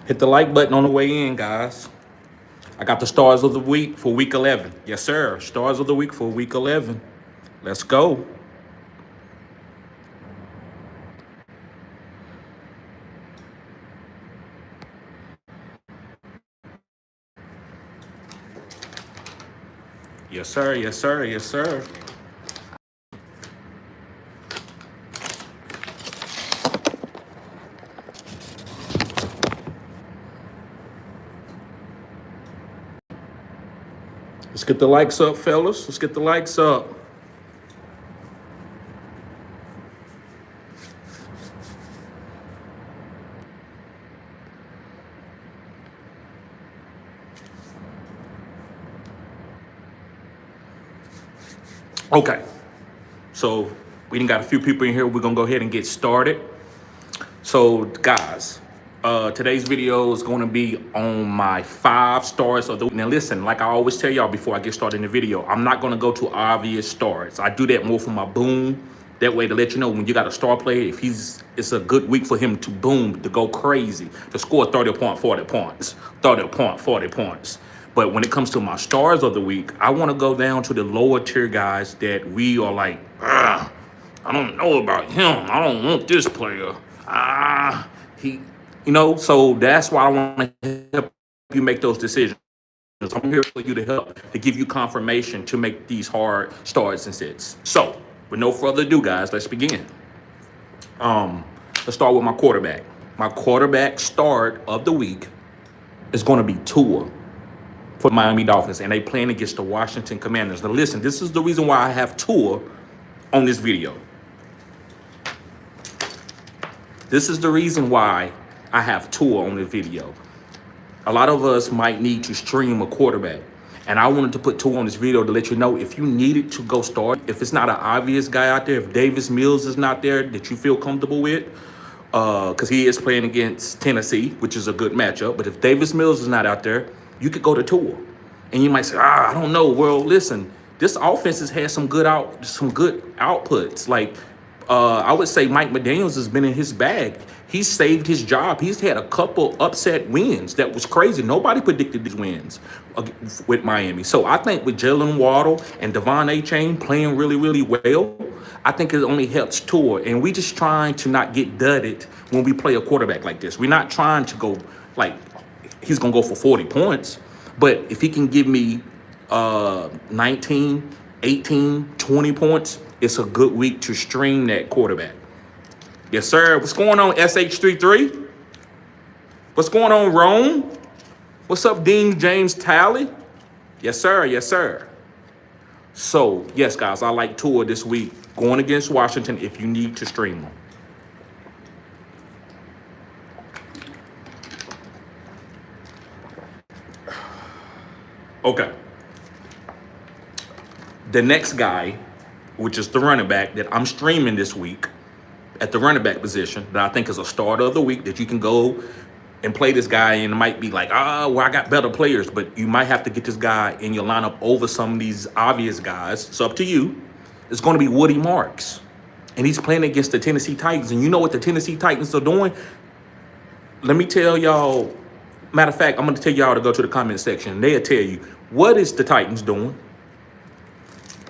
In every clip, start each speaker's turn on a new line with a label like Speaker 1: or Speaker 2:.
Speaker 1: Hit the like button on the way in, guys. I got the stars of the week for week 11. Yes, sir. Stars of the week for week 11. Let's go. Yes, sir. Yes, sir. Yes, sir. Let's get the likes up, fellas. Let's get the likes up. Okay. So we done got a few people in here. We're going to go ahead and get started. So, guys, today's video is going to be on my 5 stars of the week. Now, listen, like I always tell y'all before I get started in the video, I'm not going to go to obvious stars. I do that more for my boom. That way to let you know when you got a star player, if it's a good week for him to boom, to go crazy, to score 30 point, 40 points, 30 point, 40 points. But when it comes to my stars of the week, I want to go down to the lower tier guys that we are like, I don't know about him. I don't want this player. So that's why I want to help you make those decisions. I'm here for you to help, to give you confirmation to make these hard starts and sits. So, with no further ado, guys, let's begin. Let's start with my quarterback. My quarterback start of the week is going to be Tua for the Miami Dolphins, and they playing against the Washington Commanders. Now, listen, this is the reason why I have Tua on this video. This is the reason why I have Tua on the video. A lot of us might need to stream a quarterback. And I wanted to put Tua on this video to let you know if you needed to go start, if it's not an obvious guy out there, if Davis Mills is not there that you feel comfortable with, because he is playing against Tennessee, which is a good matchup. But if Davis Mills is not out there, you could go to Tua. And you might say, I don't know. Well, listen, this offense has had some good outputs. Like, I would say Mike McDaniels has been in his bag. He's saved his job. He's had a couple upset wins that was crazy. Nobody predicted these wins with Miami. So I think with Jalen Waddle and Devon A-Chain playing really, really well, I think it only helps Tua. And we just trying to not get dudded when we play a quarterback like this. We're not trying to go like he's going to go for 40 points. But if he can give me 19, 18, 20 points, it's a good week to stream that quarterback. Yes, sir. What's going on, SH33? What's going on, Rome? What's up, Dean James Talley? Yes, sir. Yes, sir. So, yes, guys, I like Tua this week going against Washington if you need to stream them. Okay. The next guy, which is the running back that I'm streaming this week at the running back position, that I think is a starter of the week, that you can go and play this guy, and it might be like, well, I got better players, but you might have to get this guy in your lineup over some of these obvious guys. It's up to you. It's going to be Woody Marks, and he's playing against the Tennessee Titans, and you know what the Tennessee Titans are doing? Let me tell y'all. Matter of fact, I'm going to tell y'all to go to the comment section, and they'll tell you, what is the Titans doing?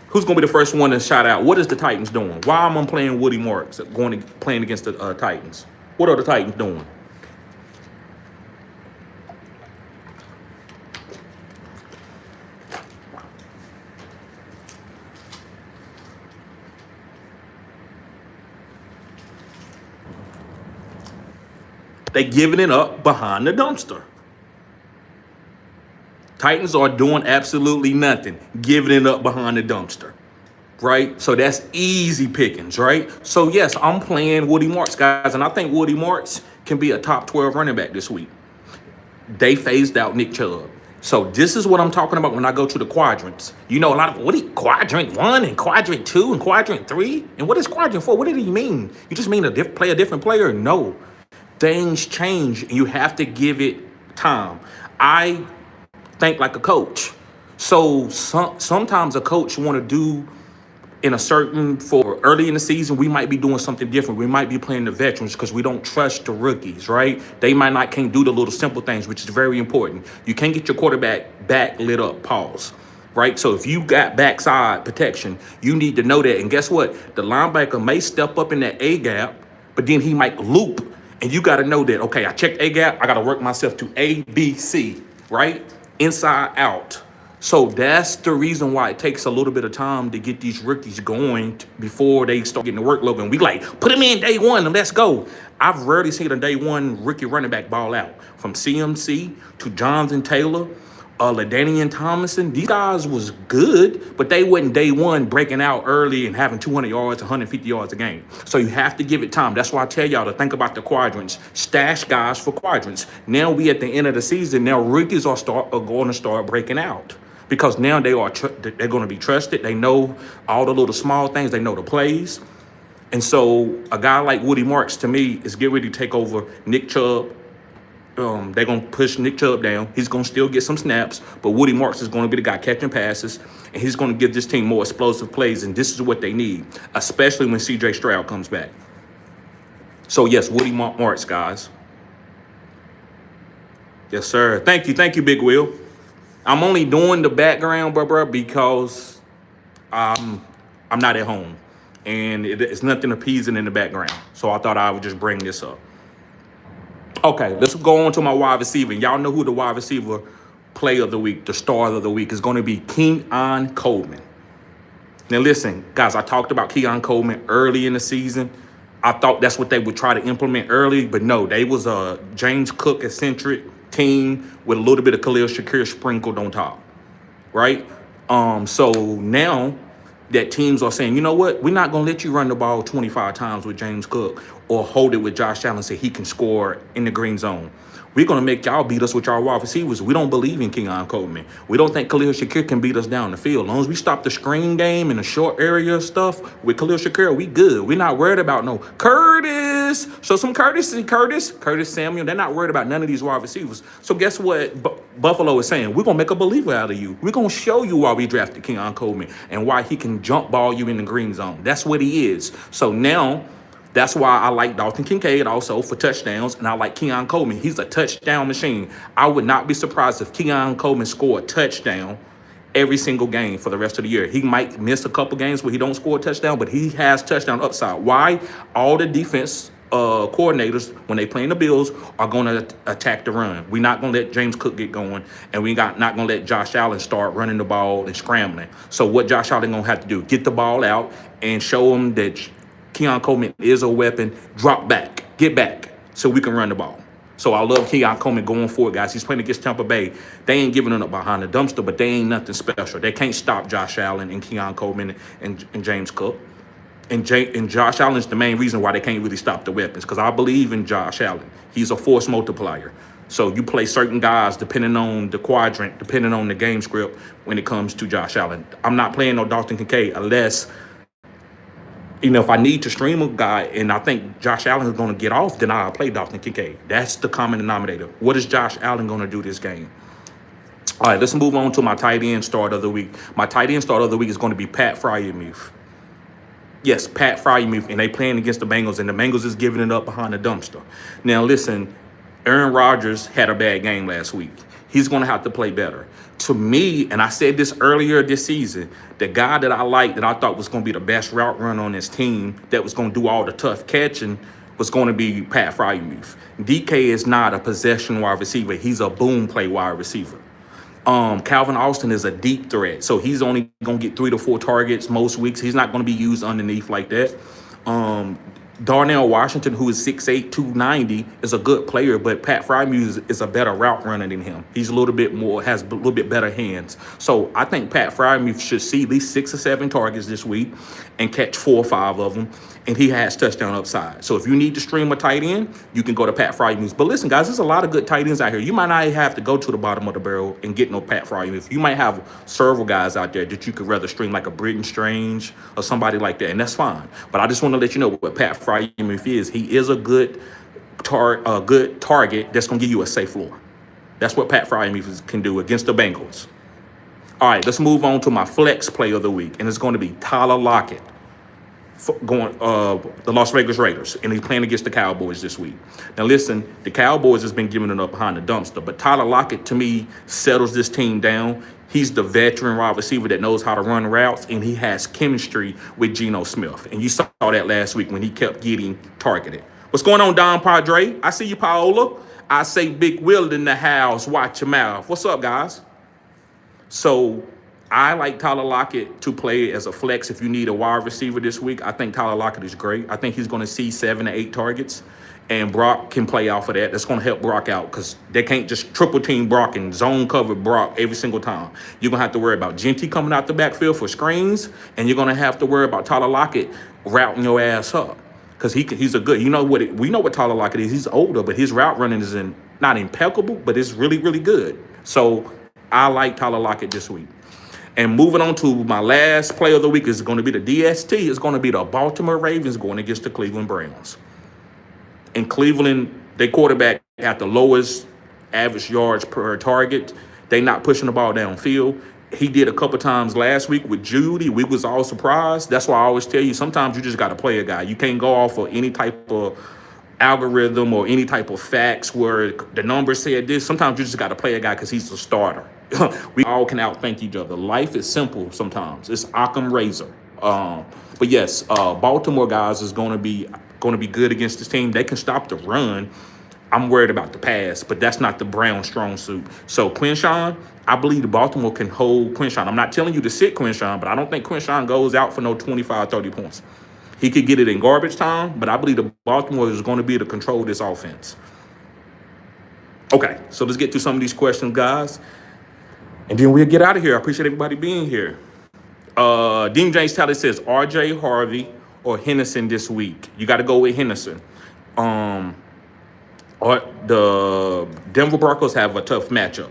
Speaker 1: Who's going to be the first one to shout out? What is the Titans doing? Why am I playing Woody Marks playing against the Titans? What are the Titans doing? They giving it up behind the dumpster. Titans are doing absolutely nothing, giving it up behind the dumpster, right? So that's easy pickings, right? So yes, I'm playing Woody Marks, guys, and I think Woody Marks can be a top 12 running back this week. They phased out Nick Chubb. So this is what I'm talking about when I go to the quadrants. You know, a lot of, quadrant 1 and quadrant 2 and quadrant 3? And what is quadrant 4? What did he mean? You just mean play a different player? No. Things change, and you have to give it time. I think like a coach. So sometimes a coach want to do in a certain, for early in the season, we might be doing something different. We might be playing the veterans because we don't trust the rookies, right? They might not can't do the little simple things, which is very important. You can't get your quarterback back lit up, pause, right? So if you got backside protection, you need to know that. And guess what? The linebacker may step up in that A gap, but then he might loop. And you got to know that, okay, I checked A gap. I got to work myself to A, B, C, right? Inside out. So that's the reason why it takes a little bit of time to get these rookies going before they start getting the workload. And we like, put them in day one and let's go. I've rarely seen a day one rookie running back ball out. From CMC to Jonathan Taylor, LaDainian Tomlinson, these guys was good, but they wasn't day one breaking out early and having 200 yards, 150 yards a game. So you have to give it time. That's why I tell y'all to think about the quadrants. Stash guys for quadrants. Now we at the end of the season. Now rookies are going to start breaking out because now they're going to be trusted. They know all the little small things. They know the plays. And so a guy like Woody Marks, to me, is getting ready to take over Nick Chubb. They're going to push Nick Chubb down. He's going to still get some snaps, but Woody Marks is going to be the guy catching passes, and he's going to give this team more explosive plays, and this is what they need, especially when C.J. Stroud comes back. So, yes, Woody Marks, guys. Yes, sir. Thank you, Big Will. I'm only doing the background, bro, because I'm not at home, and it's nothing appeasing in the background, so I thought I would just bring this up. Okay, let's go on to my wide receiver. Y'all know who the wide receiver play of the week, the star of the week, is going to be Keon Coleman. Now, listen, guys, I talked about Keon Coleman early in the season. I thought that's what they would try to implement early, but no, they was a James Cook-eccentric team with a little bit of Khalil Shakir sprinkled on top, right? So now that teams are saying, you know what, we're not going to let you run the ball 25 times with James Cook or hold it with Josh Allen so he can score in the green zone. We're going to make y'all beat us with our wide receivers. We don't believe in Keon Coleman. We don't think Khalil Shakir can beat us down the field. As long as we stop the screen game and the short area stuff with Khalil Shakir, we good. We're not worried about no Curtis. So some Curtis Samuel, they're not worried about none of these wide receivers. So guess what Buffalo is saying? We're going to make a believer out of you. We're going to show you why we drafted Keon Coleman and why he can jump ball you in the green zone. That's what he is. So now, that's why I like Dalton Kincaid also for touchdowns, and I like Keon Coleman. He's a touchdown machine. I would not be surprised if Keon Coleman scored a touchdown every single game for the rest of the year. He might miss a couple games where he don't score a touchdown, but he has touchdown upside. Why? All the defense coordinators, when they play in the Bills, are going to attack the run. We're not going to let James Cook get going, and we're not going to let Josh Allen start running the ball and scrambling. So what Josh Allen going to have to do, get the ball out and show him that Keon Coleman is a weapon. Drop back. Get back so we can run the ball. So I love Keon Coleman going forward, guys. He's playing against Tampa Bay. They ain't giving it up behind the dumpster, but they ain't nothing special. They can't stop Josh Allen and Keon Coleman and James Cook. And Josh Allen is the main reason why they can't really stop the weapons, because I believe in Josh Allen. He's a force multiplier. So you play certain guys depending on the quadrant, depending on the game script when it comes to Josh Allen. I'm not playing no Dalton Kincaid unless, if I need to stream a guy and I think Josh Allen is going to get off, then I'll play Dalton Kincaid. That's the common denominator. What is Josh Allen going to do this game? All right, let's move on to my tight end start of the week. My tight end start of the week is going to be Pat Freiermuth. Yes, Pat Freiermuth, and they playing against the Bengals, and the Bengals is giving it up behind the dumpster. Now, listen, Aaron Rodgers had a bad game last week. He's going to have to play better. To me, and I said this earlier this season, the guy that I liked, that I thought was going to be the best route runner on this team, that was going to do all the tough catching, was going to be Pat Freiermuth. DK is not a possession wide receiver. He's a boom play wide receiver. Calvin Austin is a deep threat, so he's only going to get 3 to 4 targets most weeks. He's not going to be used underneath like that. Darnell Washington, who is 6'8", 290, is a good player, but Pat Freiermuth is a better route runner than him. He's a little bit more, has a little bit better hands. So I think Pat Freiermuth should see at least 6 or 7 targets this week and catch 4 or 5 of them, and he has touchdown upside. So if you need to stream a tight end, you can go to Pat Freiermuth. But listen, guys, there's a lot of good tight ends out here. You might not have to go to the bottom of the barrel and get no Pat Freiermuth. You might have several guys out there that you could rather stream, like a Britton Strange or somebody like that, and that's fine. But I just want to let you know what Pat Freiermuth is. He is a good target that's going to give you a safe floor. That's what Pat Freiermuth can do against the Bengals. All right, let's move on to my flex play of the week, and it's going to be Tyler Lockett going the Las Vegas Raiders, and he's playing against the Cowboys this week. Now listen, the Cowboys has been giving it up behind the dumpster, but Tyler Lockett to me settles this team down. He's the veteran wide receiver that knows how to run routes, and he has chemistry with Geno Smith. And you saw that last week when he kept getting targeted. What's going on, Don Padre? I see you, Paola. I say Big Will in the house. Watch your mouth. What's up, guys? So I like Tyler Lockett to play as a flex if you need a wide receiver this week. I think Tyler Lockett is great. I think he's going to see 7 to 8 targets, and Brock can play off of that. That's going to help Brock out because they can't just triple team Brock and zone cover Brock every single time. You're going to have to worry about Genty coming out the backfield for screens, and you're going to have to worry about Tyler Lockett routing your ass up because he's a good. We know what Tyler Lockett is. He's older, but his route running is not impeccable, but it's really, really good. So I like Tyler Lockett this week. And moving on to my last play of the week is going to be the DST. It's going to be the Baltimore Ravens going against the Cleveland Browns. In Cleveland, their quarterback had the lowest average yards per target. They not pushing the ball downfield. He did a couple times last week with Judy. We was all surprised. That's why I always tell you, sometimes you just got to play a guy. You can't go off of any type of algorithm or any type of facts where the numbers said this. Sometimes you just got to play a guy because he's a starter. We all can outthink each other. Life is simple sometimes. It's Occam razor. But yes, Baltimore guys is going to be good against this team. They can stop the run. I'm worried about the pass, but that's not the Browns' strong suit. So Quinshawn, I believe the Baltimore can hold Quinshawn. I'm not telling you to sit Quinshawn, but I don't think Quinshawn goes out for no 25, 30 points. He could get it in garbage time, but I believe the Baltimore is going to be able to control this offense. Okay, so let's get to some of these questions, guys. And then we'll get out of here. I appreciate everybody being here. Dean James Talley says RJ Harvey or Henderson this week. You got to go with Henderson. Or the Denver Broncos have a tough matchup.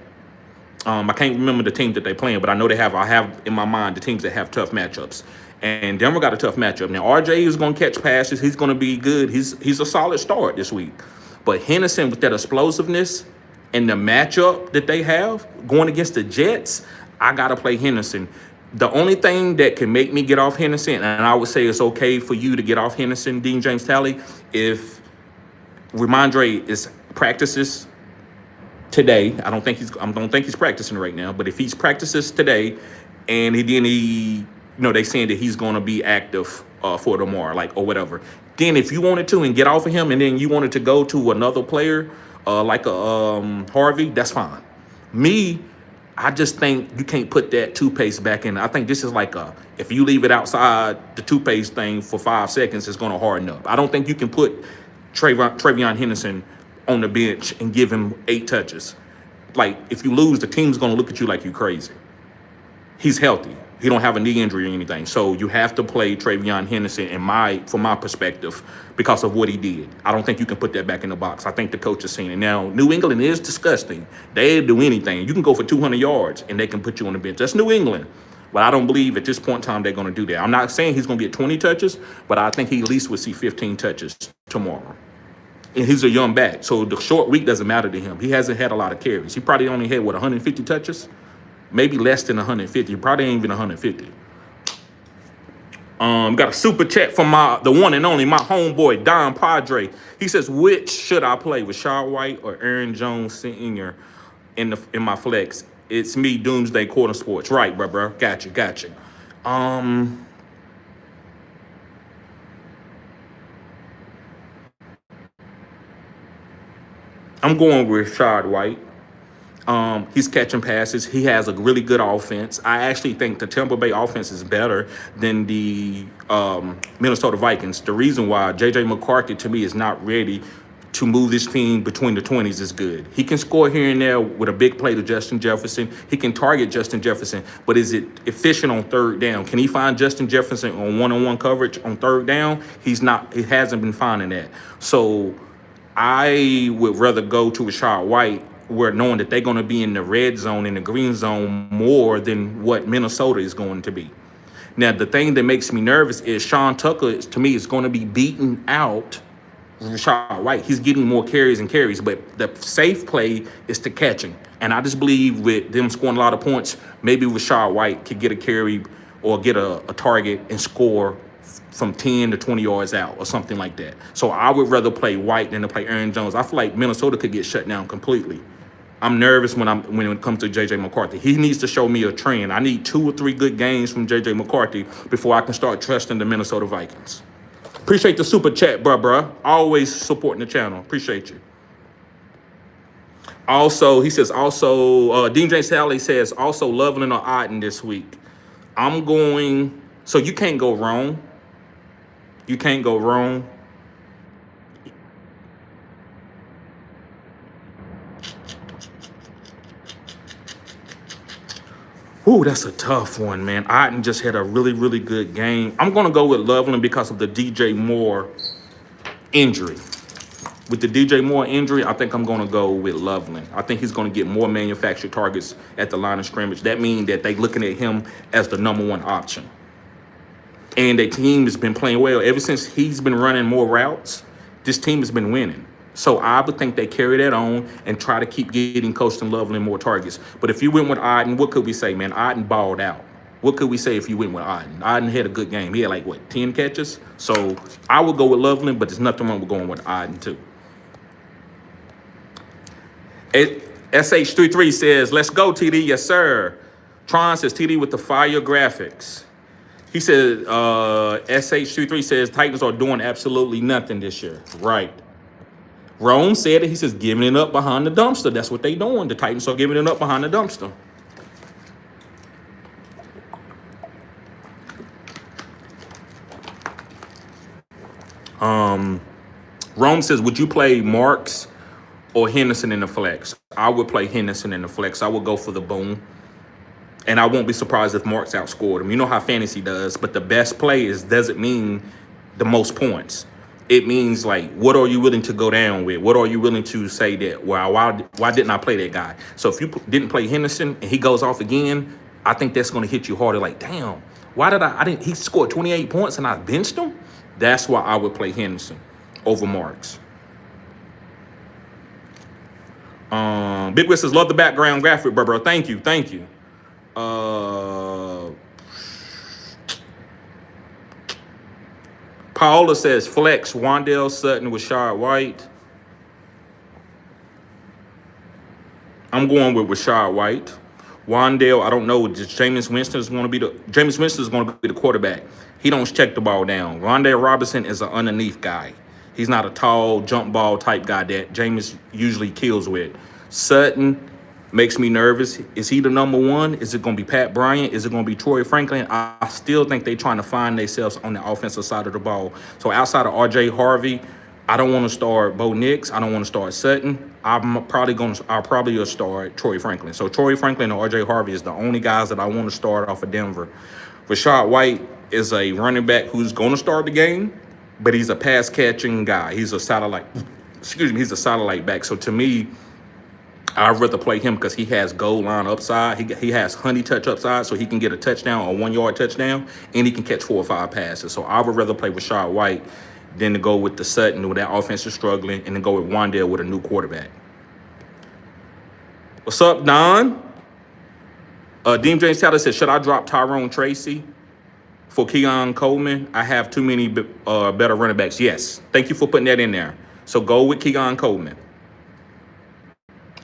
Speaker 1: I can't remember the team that they're playing, but I know I have in my mind the teams that have tough matchups. And Denver got a tough matchup. Now, RJ is going to catch passes. He's going to be good. He's a solid start this week. But Henderson, with that explosiveness and the matchup that they have going against the Jets, I got to play Henderson. The only thing that can make me get off Henderson, and I would say it's okay for you to get off Henderson, Dean James Talley, if Ramondre is practices today. I don't think he's practicing right now, but if he's practices today and they saying that he's going to be active for tomorrow, or whatever. Then if you wanted to and get off of him and then you wanted to go to another player like a Harvey, that's fine. Me, I just think you can't put that toothpaste back in. I think this is if you leave it outside the toothpaste thing for 5 seconds, it's going to harden up. I don't think you can put Travion Henderson on the bench and give him 8 touches. If you lose, the team's going to look at you like you're crazy. He's healthy. He don't have a knee injury or anything. So you have to play Travion Henderson from my perspective because of what he did. I don't think you can put that back in the box. I think the coach has seen it. Now, New England is disgusting. They'll do anything. You can go for 200 yards and they can put you on the bench. That's New England. But I don't believe at this point in time they're going to do that. I'm not saying he's going to get 20 touches, but I think he at least will see 15 touches tomorrow. And he's a young back. So the short week doesn't matter to him. He hasn't had a lot of carries. He probably only had, 150 touches? Maybe less than 150. Probably ain't even 150. Got a super chat from the one and only, my homeboy, Don Padre. He says, which should I play, Rashad White or Aaron Jones Sr. in my flex? It's me, Doomsday Quarter Sports. Right, bro. Gotcha. I'm going with Rashad White. He's catching passes. He has a really good offense. I actually think the Tampa Bay offense is better than the Minnesota Vikings. The reason why J.J. McCarthy, to me, is not ready to move this team between the 20s is good. He can score here and there with a big play to Justin Jefferson. He can target Justin Jefferson, but is it efficient on third down? Can he find Justin Jefferson on one-on-one coverage on third down? He's not. He hasn't been finding that. So I would rather go to Rashad White, where knowing that they're going to be in the red zone, in the green zone more than what Minnesota is going to be. Now, the thing that makes me nervous is Sean Tucker, to me, is going to be beating out Rashad White. He's getting more carries, but the safe play is to catch him. And I just believe with them scoring a lot of points, maybe Rachaad White could get a carry or get a target and score from 10 to 20 yards out or something like that. So I would rather play White than to play Aaron Jones. I feel like Minnesota could get shut down completely. I'm nervous when it comes to J.J. McCarthy. He needs to show me a trend. I need 2 or 3 good games from J.J. McCarthy before I can start trusting the Minnesota Vikings. Appreciate the super chat, bruh. Always supporting the channel. Appreciate you. Also, he says, Dean J. Sally says, also Loveland or Otten this week. I'm going, so you can't go wrong. You can't go wrong. Ooh, that's a tough one, man. Otten just had a really, really good game. I'm going to go with Loveland because of the DJ Moore injury. With the DJ Moore injury, I think I'm going to go with Loveland. I think he's going to get more manufactured targets at the line of scrimmage. That means that they're looking at him as the #1 option. And the team has been playing well. Ever since he's been running more routes, this team has been winning. So I would think they carry that on and try to keep getting Colston Loveland more targets. But if you went with Otten, what could we say, man? Otten balled out. What could we say if you went with Otten? Otten had a good game. He had like, what, 10 catches? So I would go with Loveland, but there's nothing wrong with going with Otten too. SH33 says, let's go, TD. Yes, sir. Tron says, TD with the fire graphics. He said, SH23 says, Titans are doing absolutely nothing this year. Right. Rome said it. He says, giving it up behind the dumpster. That's what they doing. The Titans are giving it up behind the dumpster. Rome says, would you play Marks or Henderson in the flex? I would play Henderson in the flex. I would go for the boom. And I won't be surprised if Marks outscored him. You know how fantasy does, but the best play doesn't mean the most points. It means, like, what are you willing to go down with? What are you willing to say that, well, why didn't I play that guy? So if you didn't play Henderson and he goes off again, I think that's going to hit you harder. Like, damn, why did he scored 28 points and I benched him? That's why I would play Henderson over Marks. Big Wiz says, love the background graphic, bro. Thank you. Paola says, flex, Wandale Sutton with Rachaad White. I'm going with Rachaad White. Wandale, I don't know. Jameis Winston is going to be the quarterback. He don't check the ball down. Wandale Robinson is an underneath guy. He's not a tall jump ball type guy that Jameis usually kills with. Sutton makes me nervous. Is he the #1? Is it going to be Pat Bryant? Is it going to be Troy Franklin? I still think they're trying to find themselves on the offensive side of the ball. So outside of R.J. Harvey, I don't want to start Bo Nix. I don't want to start Sutton. I'll probably start Troy Franklin. So Troy Franklin and R.J. Harvey is the only guys that I want to start off of Denver. Rachaad White is a running back who's going to start the game, but he's a pass catching guy. He's a satellite back. So to me, I'd rather play him because he has goal line upside. He has honey touch upside, so he can get a touchdown or 1-yard touchdown, and he can catch 4 or 5 passes. So I would rather play with Rachaad White than to go with the Sutton where that offense is struggling and then go with Wandale with a new quarterback. What's up, Don? Dean James Taylor says, should I drop Tyrone Tracy for Keon Coleman? I have too many better running backs. Yes. Thank you for putting that in there. So go with Keon Coleman.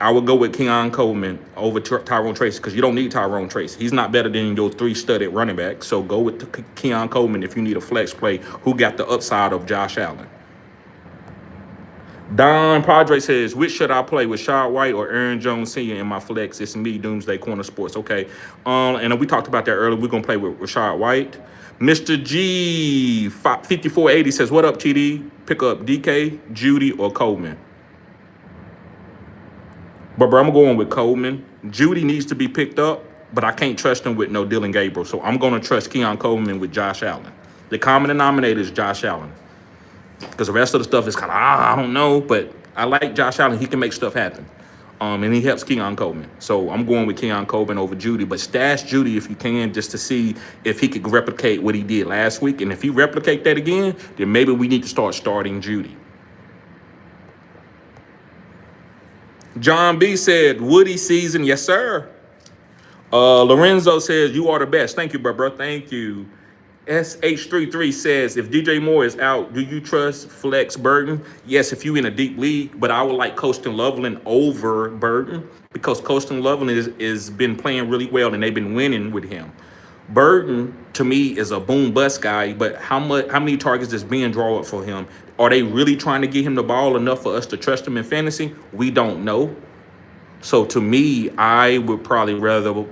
Speaker 1: I would go with Keon Coleman over Tyrone Tracy because you don't need Tyrone Tracy. He's not better than your 3-studded running back. So go with Keon Coleman if you need a flex play who got the upside of Josh Allen. Don Padre says, which should I play, with Rachaad White or Aaron Jones Sr. in my flex? It's me, Doomsday Corner Sports. Okay. And we talked about that earlier. We're going to play with Rachaad White. Mr. G 5480 says, what up, TD? Pick up DK, Judy, or Coleman. But, bro, I'm going with Coleman. Judy needs to be picked up, but I can't trust him with no Dylan Gabriel. So I'm going to trust Keon Coleman with Josh Allen. The common denominator is Josh Allen. Because the rest of the stuff is kind of, I don't know. But I like Josh Allen. He can make stuff happen. And he helps Keon Coleman. So I'm going with Keon Coleman over Judy. But stash Judy if you can, just to see if he could replicate what he did last week. And if he replicate that again, then maybe we need to start starting Judy. John B said, Woody season, yes, sir. Lorenzo says, you are the best. Thank you, bro. Thank you. SH33 says, if DJ Moore is out, do you trust Flex Burton? Yes, if you in a deep league, but I would like Colston Loveland over Burton because Colston Loveland is been playing really well and they've been winning with him. Burton, to me, is a boom bust guy, but how many targets does Ben draw up for him? Are they really trying to get him the ball enough for us to trust him in fantasy? We don't know. So to me, I would probably rather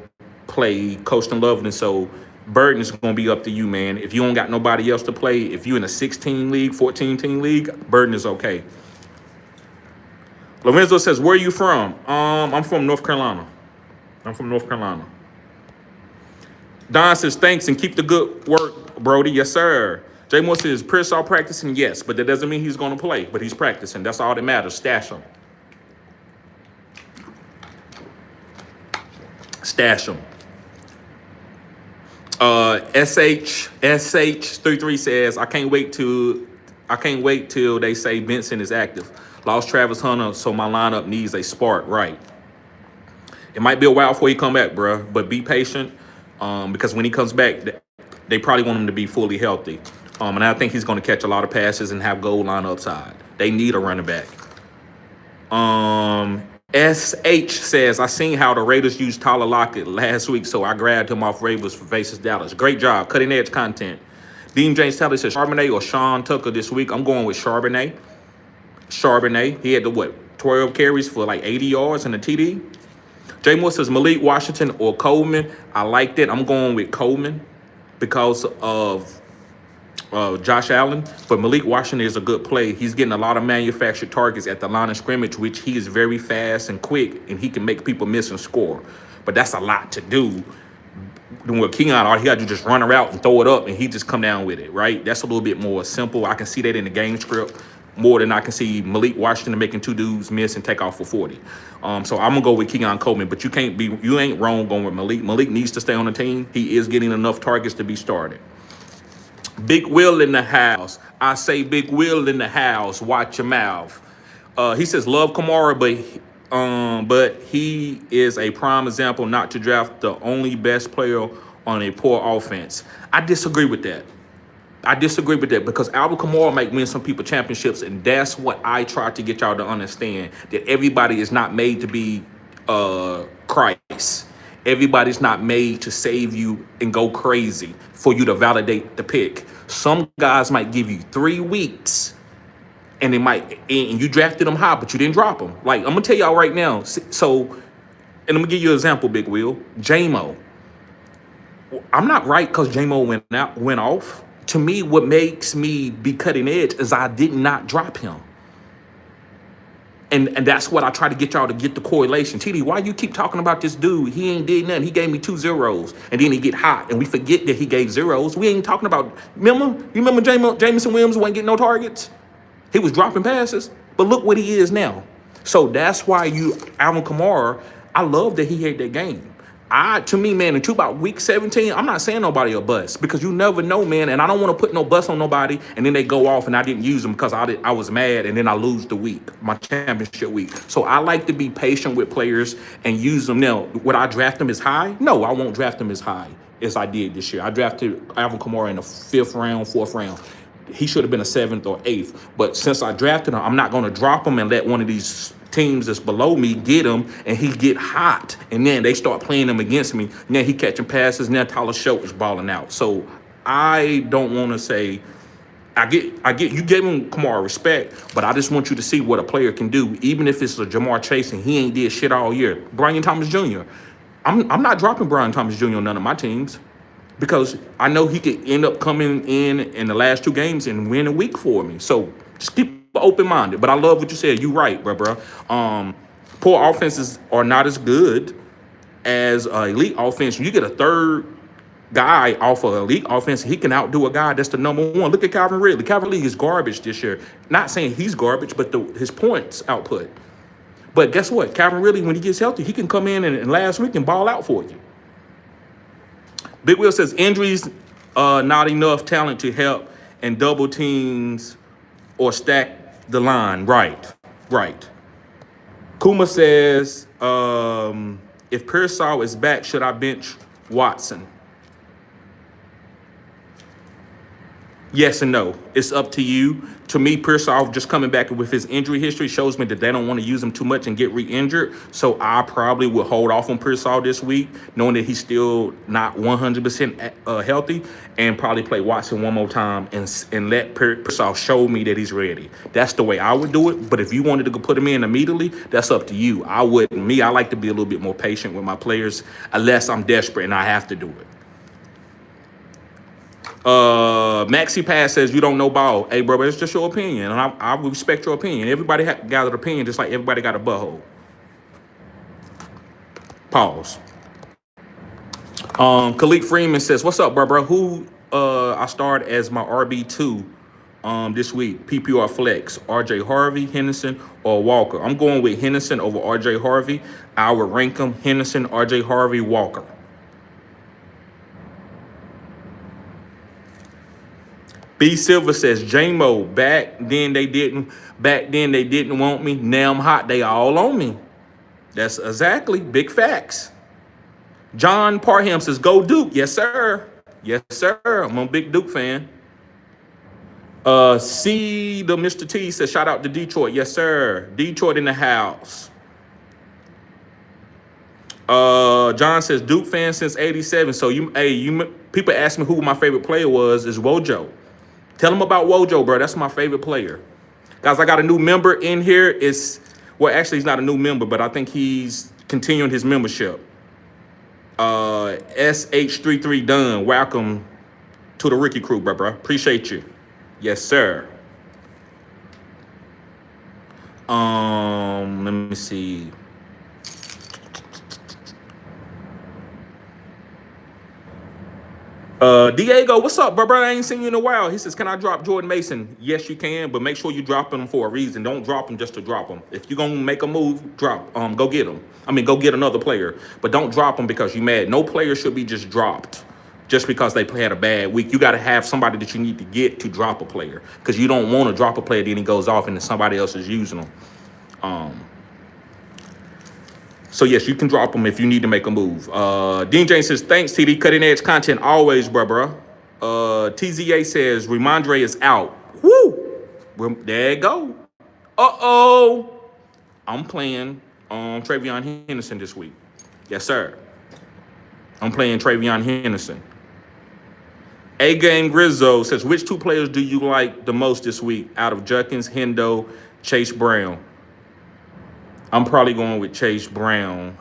Speaker 1: play Colston Loveland. So Burton is going to be up to you, man. If you don't got nobody else to play, if you're in a 16 league, 14-team league, Burton is okay. Lorenzo says, where are you from? I'm from North Carolina. Don says, thanks and keep the good work, Brody. Yes, sir. Jay Moore says, Pearsall practicing? Yes, but that doesn't mean he's going to play, but he's practicing. That's all that matters. Stash him. SH33 says, I can't wait till they say Benson is active. Lost Travis Hunter, so my lineup needs a spark. Right. It might be a while before he come back, bro, but be patient because when he comes back, they probably want him to be fully healthy. And I think he's going to catch a lot of passes and have goal line upside. They need a running back. SH says, I seen how the Raiders used Tyler Lockett last week, so I grabbed him off Ravens for versus Dallas. Great job. Cutting edge content. Dean James Taylor says, Charbonnet or Sean Tucker this week. I'm going with Charbonnet. He had the 12 carries for like 80 yards and a TD. Jay Moore says, Malik Washington or Coleman. I like that. I'm going with Coleman because of Josh Allen, but Malik Washington is a good play. He's getting a lot of manufactured targets at the line of scrimmage, which he is very fast and quick, and he can make people miss and score. But that's a lot to do. With Keon, all he got to do just run a route and throw it up, and he just come down with it, right? That's a little bit more simple. I can see that in the game script more than I can see Malik Washington making two dudes miss and take off for 40. So I'm gonna go with Keon Coleman, but you ain't wrong going with Malik. Malik needs to stay on the team. He is getting enough targets to be started. Big Will in the house. I say Big Will in the house. Watch your mouth. He says love Kamara, but he is a prime example not to draft the only best player on a poor offense. I disagree with that. Because Alvin Kamara might win some people championships, and that's what I try to get y'all to understand, that everybody is not made to be Christ. Everybody's not made to save you and go crazy for you to validate the pick. Some guys might give you 3 weeks and you drafted them high, but you didn't drop them. Like, I'm going to tell y'all right now. So, and I'm going to give you an example, Big Will. J-Mo. I'm not right because J-Mo went off. To me, what makes me be cutting edge is I did not drop him. And that's what I try to get y'all to get the correlation. TD, why you keep talking about this dude? He ain't did nothing. He gave me 2 zeros. And then he get hot. And we forget that he gave zeros. We ain't talking about, remember? You remember Jameson Williams wasn't getting no targets? He was dropping passes. But look what he is now. So that's why Alvin Kamara, I love that he had that game. To me, man, until about week 17, I'm not saying nobody a bust because you never know, man. And I don't want to put no bust on nobody and then they go off and I didn't use them because I was mad and then I lose the week, my championship week. So I like to be patient with players and use them. Now, would I draft them as high? No, I won't draft them as high as I did this year. I drafted Alvin Kamara in the 5th round, 4th round. He should have been a 7th or 8th. But since I drafted him, I'm not going to drop him and let one of these teams that's below me get him and he get hot and then they start playing him against me. Now he catching passes. Now Tyler Show is balling out. So I don't want to say I get you gave him Kamara respect, but I just want you to see what a player can do, even if it's a Jamar Chase and he ain't did shit all year. Brian Thomas Jr. I'm not dropping Brian Thomas Jr. on none of my teams because I know he could end up coming in the last 2 games and win a week for me. So just keep open-minded, but I love what you said. You right, bro. Poor offenses are not as good as elite offense. You get a 3rd guy off of elite offense, he can outdo a guy that's the number 1. Look at Calvin Ridley. Calvin Ridley is garbage this year. Not saying he's garbage, but his points output. But guess what? Calvin Ridley, when he gets healthy, he can come in and last week and ball out for you. Big Will says injuries, not enough talent to help and double teams or stack the line. Right. Kuma says, if Pearsall is back, should I bench Watson? Yes and no. It's up to you. To me, Pearsall just coming back with his injury history shows me that they don't want to use him too much and get re-injured. So I probably would hold off on Pearsall this week, knowing that he's still not 100% healthy, and probably play Watson one more time and let Pearsall show me that he's ready. That's the way I would do it. But if you wanted to go put him in immediately, that's up to you. I wouldn't. Me, I like to be a little bit more patient with my players unless I'm desperate and I have to do it. Maxi Pass says you don't know ball. Hey, bro, it's just your opinion, and I respect your opinion. Everybody got an opinion, just like everybody got a butthole. Pause. Khalid Freeman says, "What's up, bro? Who I start as my RB2 this week? PPR flex: RJ Harvey, Henderson, or Walker? I'm going with Henderson over RJ Harvey. I would rank them Henderson, RJ Harvey, Walker." B Silver says, J-Mo, back then they didn't want me. Now I'm hot. They all on me. That's exactly big facts. John Parham says, go Duke. Yes, sir. Yes, sir. I'm a big Duke fan. C the Mr. T says, shout out to Detroit. Yes, sir. Detroit in the house. John says, Duke fan since 87. So people ask me who my favorite player was. Is Wojo. Tell them about Wojo, bro. That's my favorite player. Guys, I got a new member in here. Actually, he's not a new member, but I think he's continuing his membership. SH33 Dunn. Welcome to the Ricky crew, bro. Appreciate you. Yes, sir. Let me see. Diego, what's up, bro? I ain't seen you in a while. He says, can I drop Jordan Mason? Yes, you can, but make sure you drop him for a reason. Don't drop him just to drop him. If you're going to make a move, go get him. Go get another player, but don't drop him because you're mad. No player should be just dropped just because they had a bad week. You got to have somebody that you need to get to drop a player because you don't want to drop a player, then he goes off and then somebody else is using him. So, yes, you can drop them if you need to make a move. Dean James says, thanks, TD. Cutting edge content always, bro. TZA says, Ramondre is out. Woo! There you go. Uh-oh. I'm playing Travion Henderson this week. Yes, sir. I'm playing Travion Henderson. A-Game Grizzo says, which two players do you like the most this week out of Judkins, Hendo, Chase Brown? I'm probably going with Chase Brown.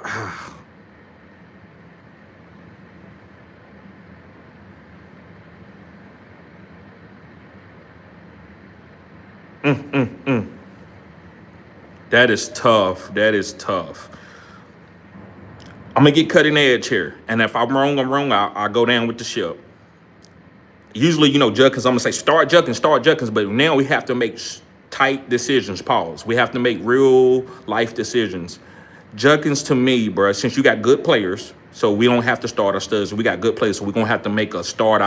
Speaker 1: That is tough. That is tough. I'm going to get cutting edge here. And if I'm wrong, I'll go down with the ship. Usually, Judkins, I'm going to say start Judkins. But now we have to make tight decisions. Pause. We have to make real life decisions. Judkins, to me, bro, since you got good players, so we don't have to start our studs. We got good players, so we're going to have to make a start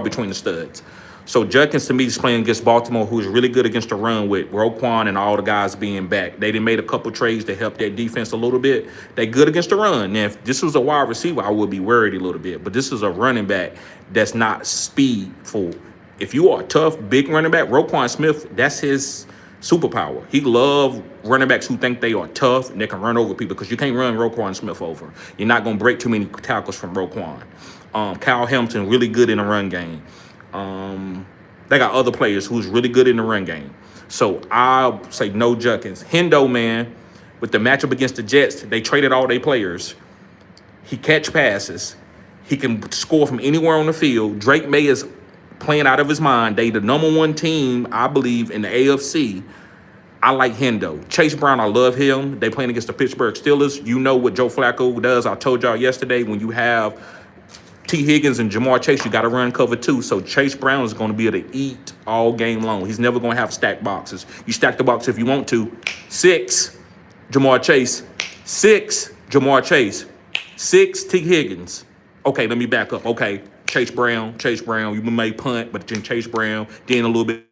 Speaker 1: between the studs. So Judkins, to me, is playing against Baltimore, who's really good against the run with Roquan and all the guys being back. They done made a couple trades to help their defense a little bit. They good against the run. Now, if this was a wide receiver, I would be worried a little bit. But this is a running back that's not speedful. If you are a tough, big running back, Roquan Smith, that's his superpower. He loves running backs who think they are tough and they can run over people because you can't run Roquan Smith over. You're not going to break too many tackles from Roquan. Kyle Hamilton, really good in the run game. They got other players who's really good in the run game. So I'll say no Judkins. Hendo, man, with the matchup against the Jets, they traded all their players. He catch passes. He can score from anywhere on the field. Drake May is playing out of his mind. They the number one team, I believe, in the AFC. I like Hendo. Chase Brown, I love him. They playing against the Pittsburgh Steelers. You know what Joe Flacco does. I told y'all yesterday, when you have T. Higgins and Jamar Chase, you got to run cover two. So Chase Brown is going to be able to eat all game long. He's never going to have stacked boxes. You stack the box if you want to. 6, Jamar Chase. 6, Jamar Chase. 6, T. Higgins. Okay, let me back up. Okay, Chase Brown. You may punt, but then Chase Brown. Then a little bit.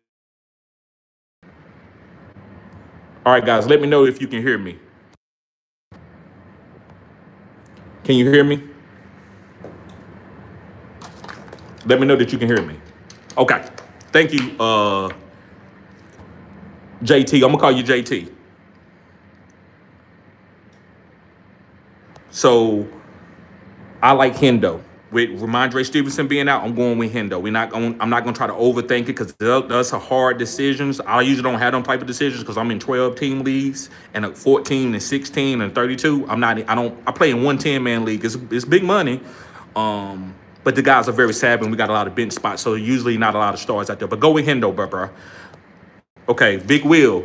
Speaker 1: All right, guys, let me know if you can hear me. Can you hear me? Let me know that you can hear me. Okay. Thank you, JT. I'm going to call you JT. So I like Hendo. With Ramondre Stevenson being out, I'm going with Hendo. I'm not going to try to overthink it because those are hard decisions. I usually don't have them type of decisions because I'm in 12 team leagues and 14 and 16 and 32. I play in 110-man league. It's big money. But the guys are very savvy and we got a lot of bench spots. So usually not a lot of stars out there. But go with Hendo, bro. Okay, Big Will.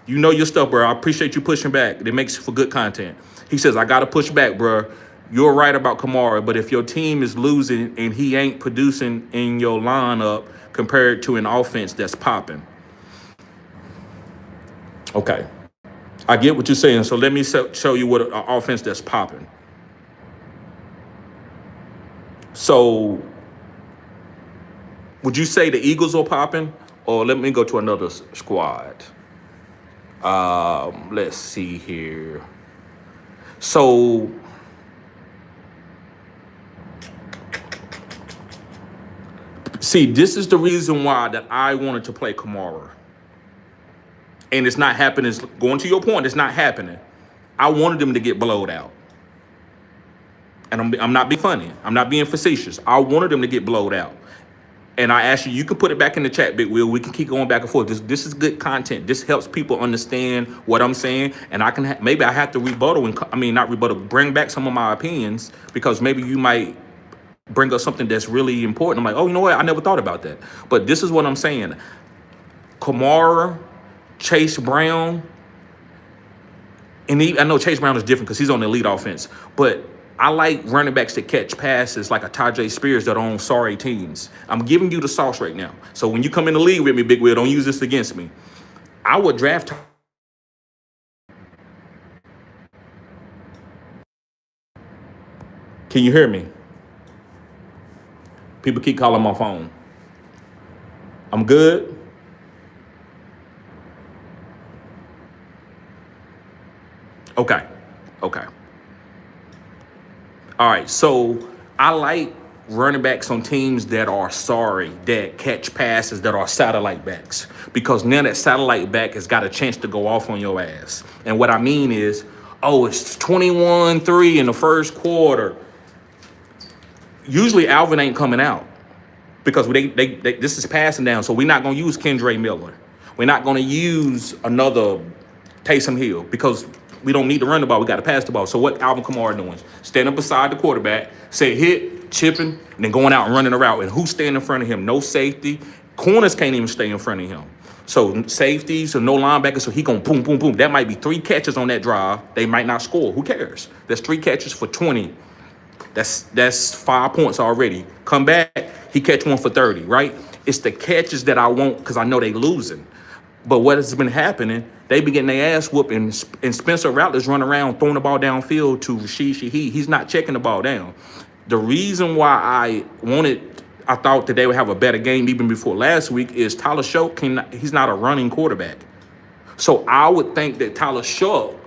Speaker 1: You know your stuff, bro. I appreciate you pushing back. It makes for good content. He says, I got to push back, bro. You're right about Kamara, but if your team is losing and he ain't producing in your lineup compared to an offense that's popping. Okay. I get what you're saying. So let me show you what an offense that's popping. So would you say the Eagles are popping? Or let me go to another squad. Let's see here. So see, this is the reason why that I wanted to play Kamara. And it's not happening. Going to your point, it's not happening. I wanted them to get blowed out. And I'm not being funny. I'm not being facetious. I wanted them to get blowed out. And I asked you can put it back in the chat, Big Will. We can keep going back and forth. This is good content. This helps people understand what I'm saying. And I can maybe I have to rebuttal not rebuttal, bring back some of my opinions because maybe you might bring up something that's really important. I'm like, oh, you know what? I never thought about that. But this is what I'm saying. Kamara, Chase Brown, and I know Chase Brown is different because he's on the elite offense. But I like running backs that catch passes like a Tajay Spears that are on sorry teams. I'm giving you the sauce right now. So when you come in the league with me, Big Will, don't use this against me. I would draft. Can you hear me? People keep calling my phone. I'm good. Okay. All right. So I like running backs on teams that are sorry, that catch passes, that are satellite backs. Because now that satellite back has got a chance to go off on your ass. And what I mean is, it's 21-3 in the first quarter. Usually Alvin ain't coming out because this is passing down. So we're not going to use Kendre Miller. We're not going to use another Taysom Hill because we don't need to run the ball. We got to pass the ball. So what Alvin Kamara doing? Standing beside the quarterback, say hit, chipping, and then going out and running a route. And who's standing in front of him? No safety. Corners can't even stay in front of him. So safeties or no linebackers. So he going boom, boom, boom. That might be 3 catches on that drive. They might not score. Who cares? That's 3 catches for 20. That's 5 points already. Come back, he catch one for 30, right? It's the catches that I want because I know they losing. But what has been happening, they be getting their ass whooped, and Spencer Rattler's running around throwing the ball downfield to Rashid Shaheed. He's not checking the ball down. The reason why I thought that they would have a better game even before last week is Tyler Shough, he's not a running quarterback. So I would think that Tyler Shough,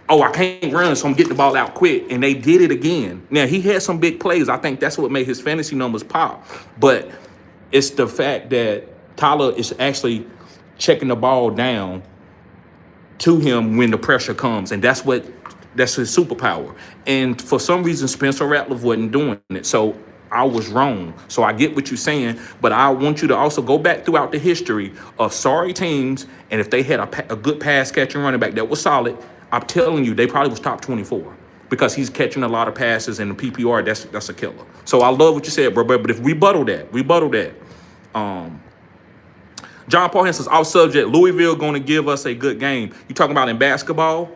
Speaker 1: I can't run, so I'm getting the ball out quick. And they did it again. Now, he had some big plays. I think that's what made his fantasy numbers pop. But it's the fact that Tyler is actually checking the ball down to him when the pressure comes. And that's his superpower. And for some reason, Spencer Rattler wasn't doing it. So I was wrong. So I get what you're saying, but I want you to also go back throughout the history of sorry teams. And if they had a good pass catching running back that was solid, I'm telling you, they probably was top 24 because he's catching a lot of passes and the PPR, that's a killer. So I love what you said, bro. But if we rebuttal that. John Paul Henson says, off subject, Louisville going to give us a good game. You talking about in basketball?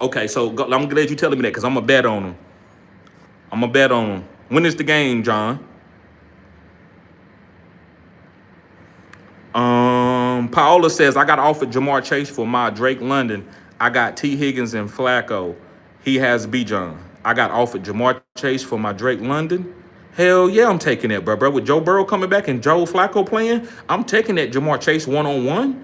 Speaker 1: Okay, so I'm glad you telling me that because I'm going to bet on them. When is the game, John? Paola says, I got offered Jamar Chase for my Drake London. I got T. Higgins and Flacco. He has Bijan. I got offered Jamar Chase for my Drake London. Hell yeah, I'm taking that, bro. With Joe Burrow coming back and Joe Flacco playing, I'm taking that Jamar Chase one-on-one.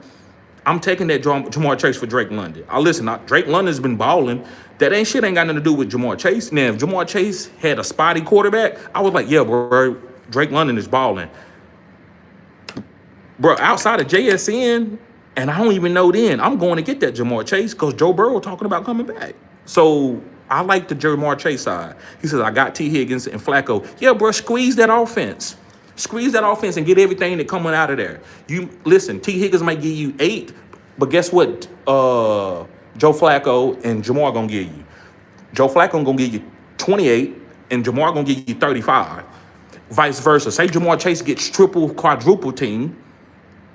Speaker 1: I'm taking that Jamar Chase for Drake London. Listen, Drake London's been balling. That ain't got nothing to do with Jamar Chase. Now, if Jamar Chase had a spotty quarterback, I was like, yeah, bro, Drake London is balling. Bro, outside of JSN, and I don't even know then, I'm going to get that Jamar Chase because Joe Burrow talking about coming back. So I like the Jamar Chase side. He says, I got T. Higgins and Flacco. Yeah, bro, squeeze that offense. Squeeze that offense and get everything that coming out of there. You listen, T. Higgins might give you 8, but guess what? Joe Flacco and Jamar gonna give you. Joe Flacco gonna give you 28, and Jamar gonna give you 35. Vice versa. Say Jamar Chase gets triple, quadruple team.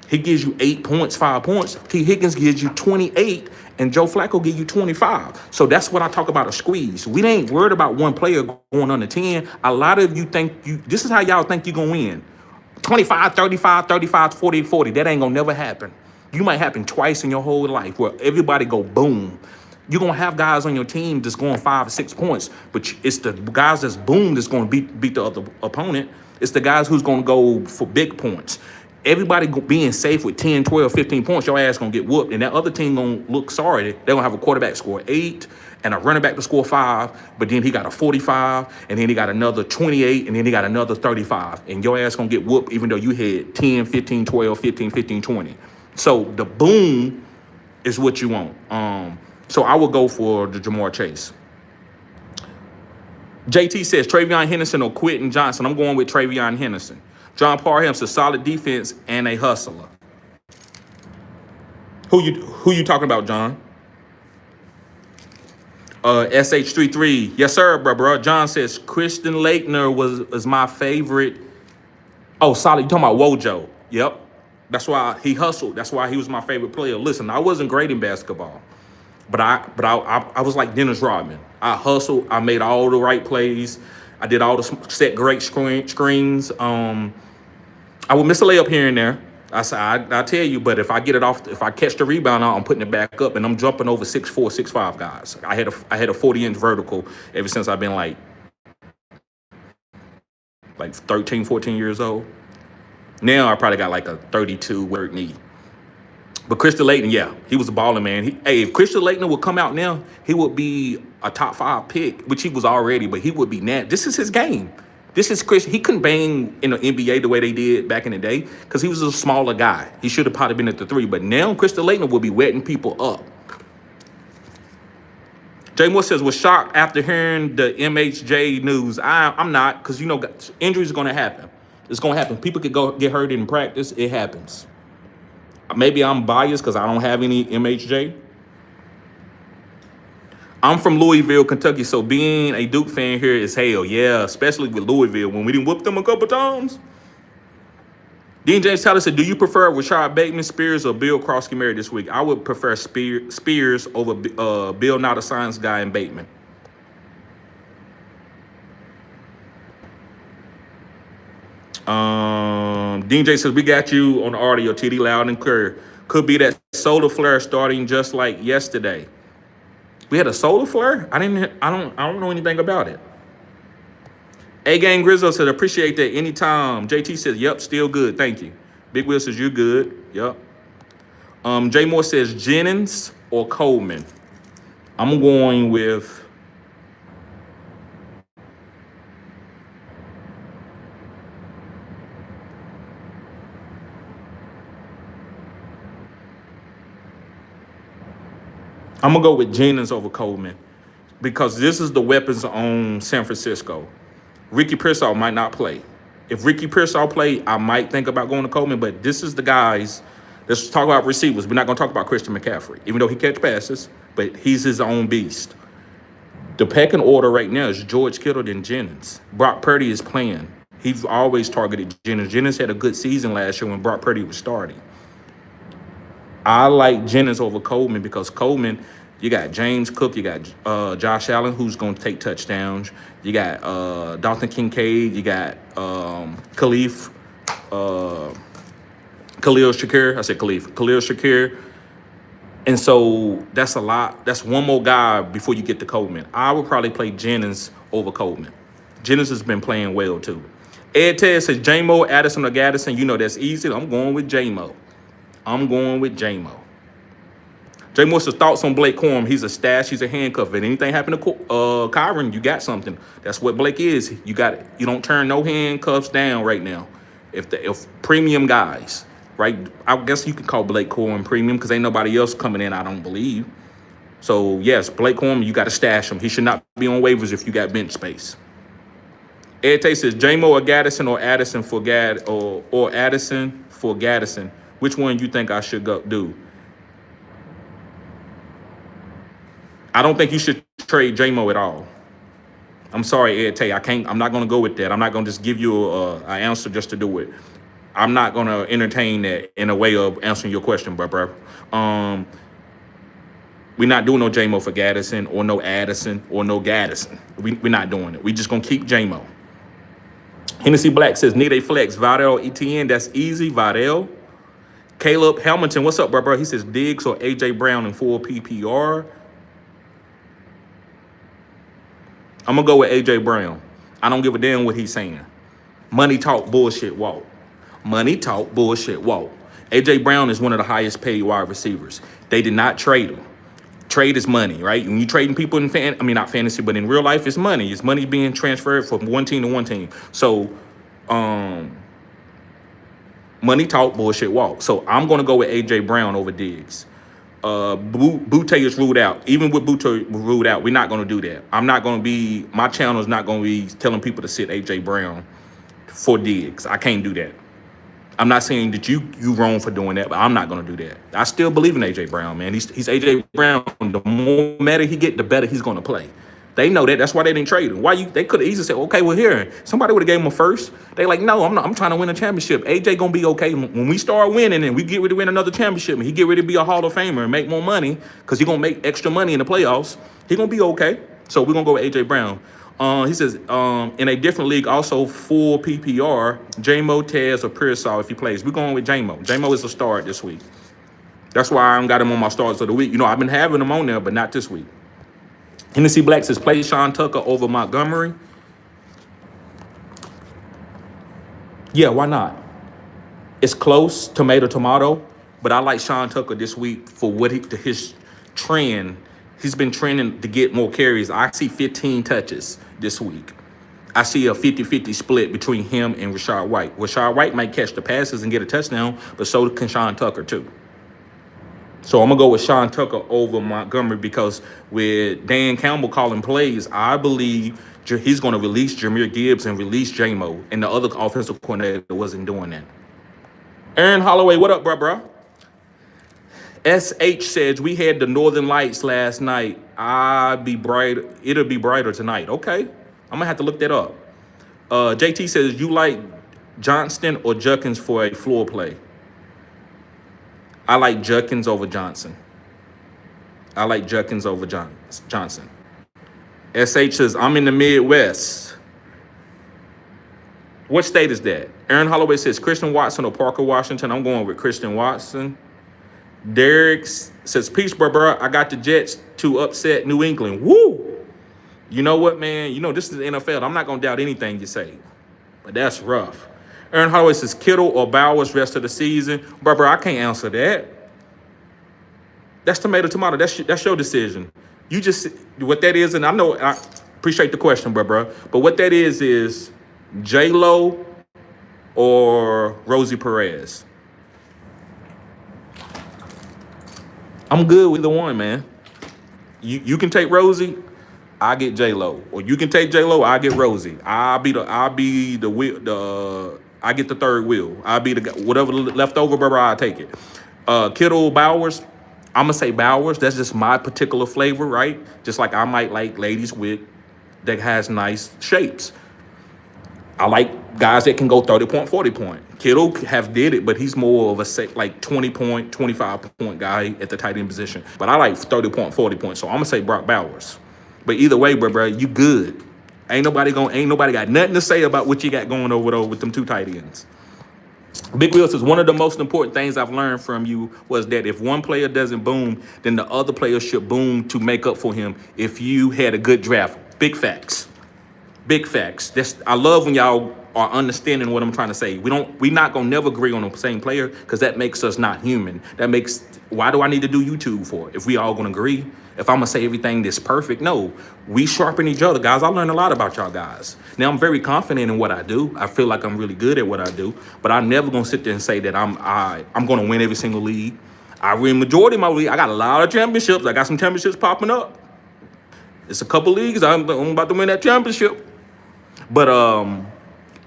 Speaker 1: He gives you 8 points, 5 points. T. Higgins gives you 28, and Joe Flacco gives you 25. So that's what I talk about a squeeze. We ain't worried about one player going under 10. A lot of you think this is how y'all think you're going to win. 25, 35, 35, 40, 40. That ain't going to never happen. You might happen twice in your whole life where everybody go boom. You're going to have guys on your team that's going 5 or 6 points, but it's the guys that's boom that's going to beat the other opponent. It's the guys who's going to go for big points. Everybody being safe with 10, 12, 15 points, your ass going to get whooped. And that other team going to look sorry. They're going to have a quarterback score 8 and a running back to score 5. But then he got a 45, and then he got another 28, and then he got another 35. And your ass going to get whooped even though you had 10, 15, 12, 15, 15, 20. So the boom is what you want. So I would go for the Jamar Chase. JT says Travion Henderson or Quentin Johnson. I'm going with Travion Henderson. John Parham's a solid defense and a hustler. Who you talking about, John? SH33. Yes, sir, bro. John says Christian Laettner was my favorite. Oh, solid. You talking about Wojo? Yep. That's why he hustled. That's why he was my favorite player. Listen, I wasn't great in basketball, but I was like Dennis Rodman. I hustled. I made all the right plays. I did all the set great screens. I would miss a layup here and there. I tell you, but if I get it off, if I catch the rebound, I'm putting it back up, and I'm jumping over 6'4", 6'5" guys. I had a 40-inch vertical ever since I've been like 13, 14 years old. Now I probably got like a 32 work knee. But Christian Laettner, yeah, he was a baller, man. If Christian Laettner would come out now, he would be a top 5 pick, which he was already, but he would be now. This is his game. This is Christian. He couldn't bang in the NBA the way they did back in the day because he was a smaller guy. He should have probably been at the 3, but now Christian Laettner will be wetting people up. Jay Moore says, was shocked after hearing the MHJ news. I'm not, because, injuries are going to happen. It's going to happen. People could get hurt in practice. It happens. Maybe I'm biased because I don't have any MHJ. I'm from Louisville, Kentucky, so being a Duke fan here is hell. Yeah, especially with Louisville when we didn't whoop them a couple times. Dean James Tyler said, do you prefer Rashard Bateman, Spears, or Bill Krosky married this week? I would prefer Spears over Bill, not a science guy, and Bateman. Dean J says, we got you on the audio, TD loud and clear. Could be that solar flare starting just like yesterday. We had a solar flare? I don't know anything about it. A-Gang Grizzo said, appreciate that anytime. JT says, yep, still good. Thank you. Big Will says, you're good. Yep. Jay Moore says, Jennings or Coleman. I'm going with... I'm going to go with Jennings over Coleman because this is the weapons on San Francisco. Ricky Pearsall might not play. If Ricky Pearsall play, I might think about going to Coleman, but this is the guys. Let's talk about receivers. We're not going to talk about Christian McCaffrey, even though he catch passes, but he's his own beast. The pecking order right now is George Kittle and Jennings. Brock Purdy is playing. He's always targeted Jennings. Jennings had a good season last year when Brock Purdy was starting. I like Jennings over Coleman because Coleman, you got James Cook, you got Josh Allen, who's going to take touchdowns. You got Dalton Kincaid, you got Khalil Shakir. And so that's a lot. That's one more guy before you get to Coleman. I would probably play Jennings over Coleman. Jennings has been playing well, too. Ed Ted says, J-Mo, Addison, or Gaddison. That's easy. I'm going with J-Mo. Jay Morse's thoughts on Blake Corum. He's a stash. He's a handcuff. If anything happened to Kyron, you got something. That's what Blake is. You don't turn no handcuffs down right now. If premium guys, right? I guess you could call Blake Corum premium because ain't nobody else coming in, I don't believe. So, yes, Blake Corum, you got to stash him. He should not be on waivers if you got bench space. Ed Tate says, J-Mo or Gaddison or Addison for or Addison for Gaddison. Which one you think I should do? I don't think you should trade J-Mo at all. I'm sorry, Ed Tate. I'm not going to go with that. I'm not going to just give you an answer just to do it. I'm not going to entertain that in a way of answering your question, bro. We're not doing no J-Mo for Gaddison or no Addison or no Gaddison. We're not doing it. We're just going to keep J-Mo. Hennessy Black says, need a flex. Vidal ETN, that's easy. Vidal. Caleb Hamilton, what's up, bro? He says, Diggs or A.J. Brown in full PPR. I'm going to go with A.J. Brown. I don't give a damn what he's saying. Money talk, bullshit walk. Money talk, bullshit walk. A.J. Brown is one of the highest paid wide receivers. They did not trade him. Trade is money, right? When you're trading people in not fantasy, but in real life, it's money. It's money being transferred from one team to one team. So, money talk, bullshit walk. So I'm going to go with A.J. Brown over Diggs. Butte is ruled out. Even with Butte ruled out, we're not going to do that. My channel is not going to be telling people to sit A.J. Brown for Diggs. I can't do that. I'm not saying that you wrong for doing that, but I'm not going to do that. I still believe in A.J. Brown, man. He's A.J. Brown. The more meta he get, the better he's going to play. They know that. That's why they didn't trade him. They could have easily said, okay, well, here, somebody would have gave him a first. They like, no, I'm not. I'm trying to win a championship. A.J. going to be okay. When we start winning and we get ready to win another championship and he get ready to be a Hall of Famer and make more money because he's going to make extra money in the playoffs, he's going to be okay. So we're going to go with A.J. Brown. He says, in a different league, also full PPR, J-Mo, Tez, or Pearsall if he plays. We're going with J-Mo. J-Mo is a start this week. That's why I don't got him on my starts of the week. I've been having him on there, but not this week. Hennessy Black says, play Sean Tucker over Montgomery. Yeah, why not? It's close, tomato, but I like Sean Tucker this week for his trend. He's been trending to get more carries. I see 15 touches this week. I see a 50-50 split between him and Rashad White. Rashad White might catch the passes and get a touchdown, but so can Sean Tucker too. So I'm going to go with Sean Tucker over Montgomery because with Dan Campbell calling plays, I believe he's going to release Jahmyr Gibbs and release J-Mo, and the other offensive coordinator wasn't doing that. Aaron Holloway, what up, bro? SH says, we had the Northern Lights last night. It'll be brighter tonight. Okay. I'm going to have to look that up. JT says, you like Johnston or Judkins for a floor play? I like Judkins over Johnson. Johnson. SH says, I'm in the Midwest. What state is that? Aaron Holloway says, Christian Watson or Parker Washington. I'm going with Christian Watson. Derek says, peace, bro. I got the Jets to upset New England. Woo! You know what, man? This is the NFL. I'm not going to doubt anything you say. But that's rough. Aaron Holloway says, Kittle or Bowers rest of the season. Bro, I can't answer that. That's tomato. That's your decision. You just, what that is, and I appreciate the question, bro. But what that is J-Lo or Rosie Perez. I'm good with either one, man. You can take Rosie, I get J-Lo, or you can take J-Lo, I get Rosie. I get the third wheel. I'll be the whatever left over, brother. I'll take it. Kittle, Bowers. I'm gonna say Bowers. That's just my particular flavor, right? Just like I might like ladies that has nice shapes. I like guys that can go 30-point, 40-point. Kittle did it, but he's more of a 20-point, 25-point guy at the tight end position. But I like 30-point, 40-point. So I'm gonna say Brock Bowers. But either way, bro, you good. Ain't nobody got nothing to say about what you got going over there with them two tight ends. Big Will says, one of the most important things I've learned from you was that if one player doesn't boom, then the other player should boom to make up for him if you had a good draft. Big facts. Big facts. I love when y'all are understanding what I'm trying to say. We're not gonna never agree on the same player because that makes us not human. Why do I need to do YouTube for if we all gonna agree? If I'm gonna say everything that's perfect, no, we sharpen each other, guys. I learned a lot about y'all guys. Now I'm very confident in what I do. I feel like I'm really good at what I do, but I'm never gonna sit there and say that I'm gonna win every single league. I win majority of my league. I got a lot of championships. I got some championships popping up. It's a couple leagues. I'm about to win that championship. But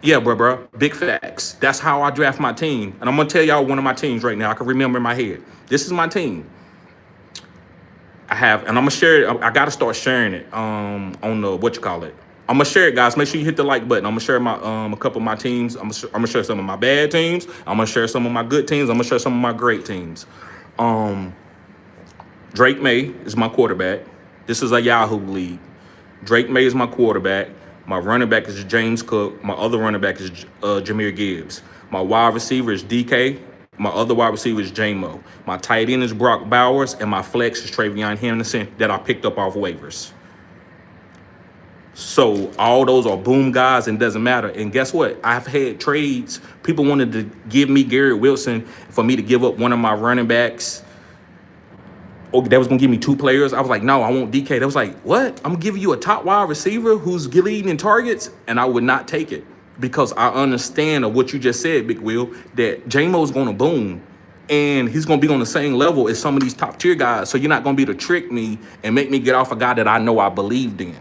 Speaker 1: yeah, bro, big facts. That's how I draft my team. And I'm gonna tell y'all one of my teams right now. I can remember in my head. This is my team. And I'm gonna share it. I gotta start sharing it on the I'm gonna share it, guys. Make sure you hit the like button. I'm gonna share my a couple of my teams. I'm gonna share some of my bad teams. I'm gonna share some of my good teams. I'm gonna share some of my great teams. Drake May is my quarterback. This is a Yahoo league. Drake May is my quarterback. My running back is James Cook. My other running back is Jahmyr Gibbs. My wide receiver is DK. My other wide receiver is J-Mo. My tight end is Brock Bowers. And my flex is Travion Henderson that I picked up off waivers. So all those are boom guys and doesn't matter. And guess what? I've had trades. People wanted to give me Garrett Wilson for me to give up one of my running backs. Oh, that was going to give me 2 players. I was like, no, I want DK. They was like, what? I'm giving you a top wide receiver who's leading in targets? And I would not take it because I understand of what you just said, Big Will, that J-Mo's going to boom. And he's going to be on the same level as some of these top tier guys. So you're not going to be able to trick me and make me get off a guy that I know I believed in.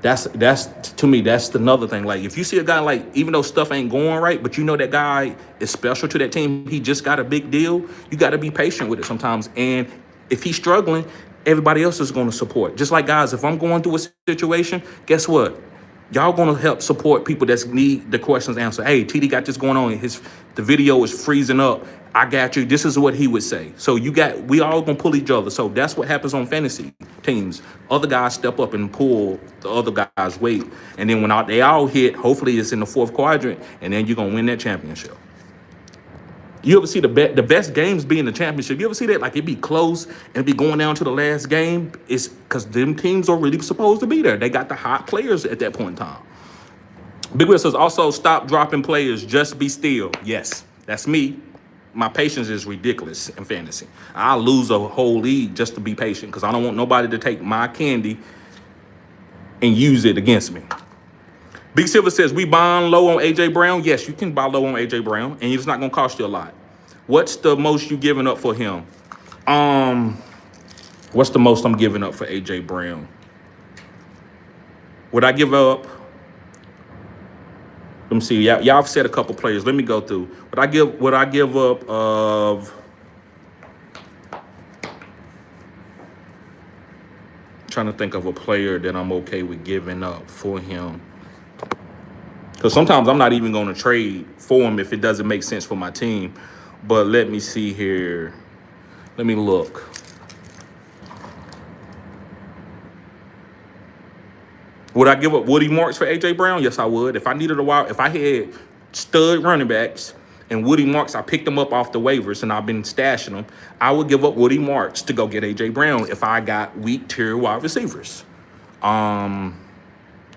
Speaker 1: That's to me, that's another thing. Like, if you see a guy, like, even though stuff ain't going right, but you know that guy is special to that team, he just got a big deal, you got to be patient with it sometimes. And if he's struggling, everybody else is going to support. Just like, guys, if I'm going through a situation, guess what? Y'all going to help support people that need the questions answered. Hey, TD got this going on. The video is freezing up. I got you. This is what he would say. So we all gonna pull each other. So that's what happens on fantasy teams. Other guys step up and pull the other guy's weight. And then when they all hit, hopefully it's in the 4th quadrant, and then you're gonna win that championship. You ever see the best games be in the championship? You ever see that? Like, it be close and it be going down to the last game? It's because them teams are really supposed to be there. They got the hot players at that point in time. Big Will says, also stop dropping players. Just be still. Yes, that's me. My patience is ridiculous in fantasy. I'll lose a whole league just to be patient because I don't want nobody to take my candy and use it against me. Big Silver says, we buying low on A.J. Brown? Yes, you can buy low on A.J. Brown, and it's not going to cost you a lot. What's the most you giving up for him? What's the most I'm giving up for A.J. Brown? Would I give up? Let me see. Y'all have said a couple players. Let me go through. Would I give up of? Trying to think of a player that I'm okay with giving up for him. Because sometimes I'm not even going to trade for him if it doesn't make sense for my team. But let me see here. Let me look. Would I give up Woody Marks for A.J. Brown? Yes, I would. If I needed if I had stud running backs and Woody Marks, I picked them up off the waivers and I've been stashing them, I would give up Woody Marks to go get A.J. Brown if I got weak tier wide receivers. Jalen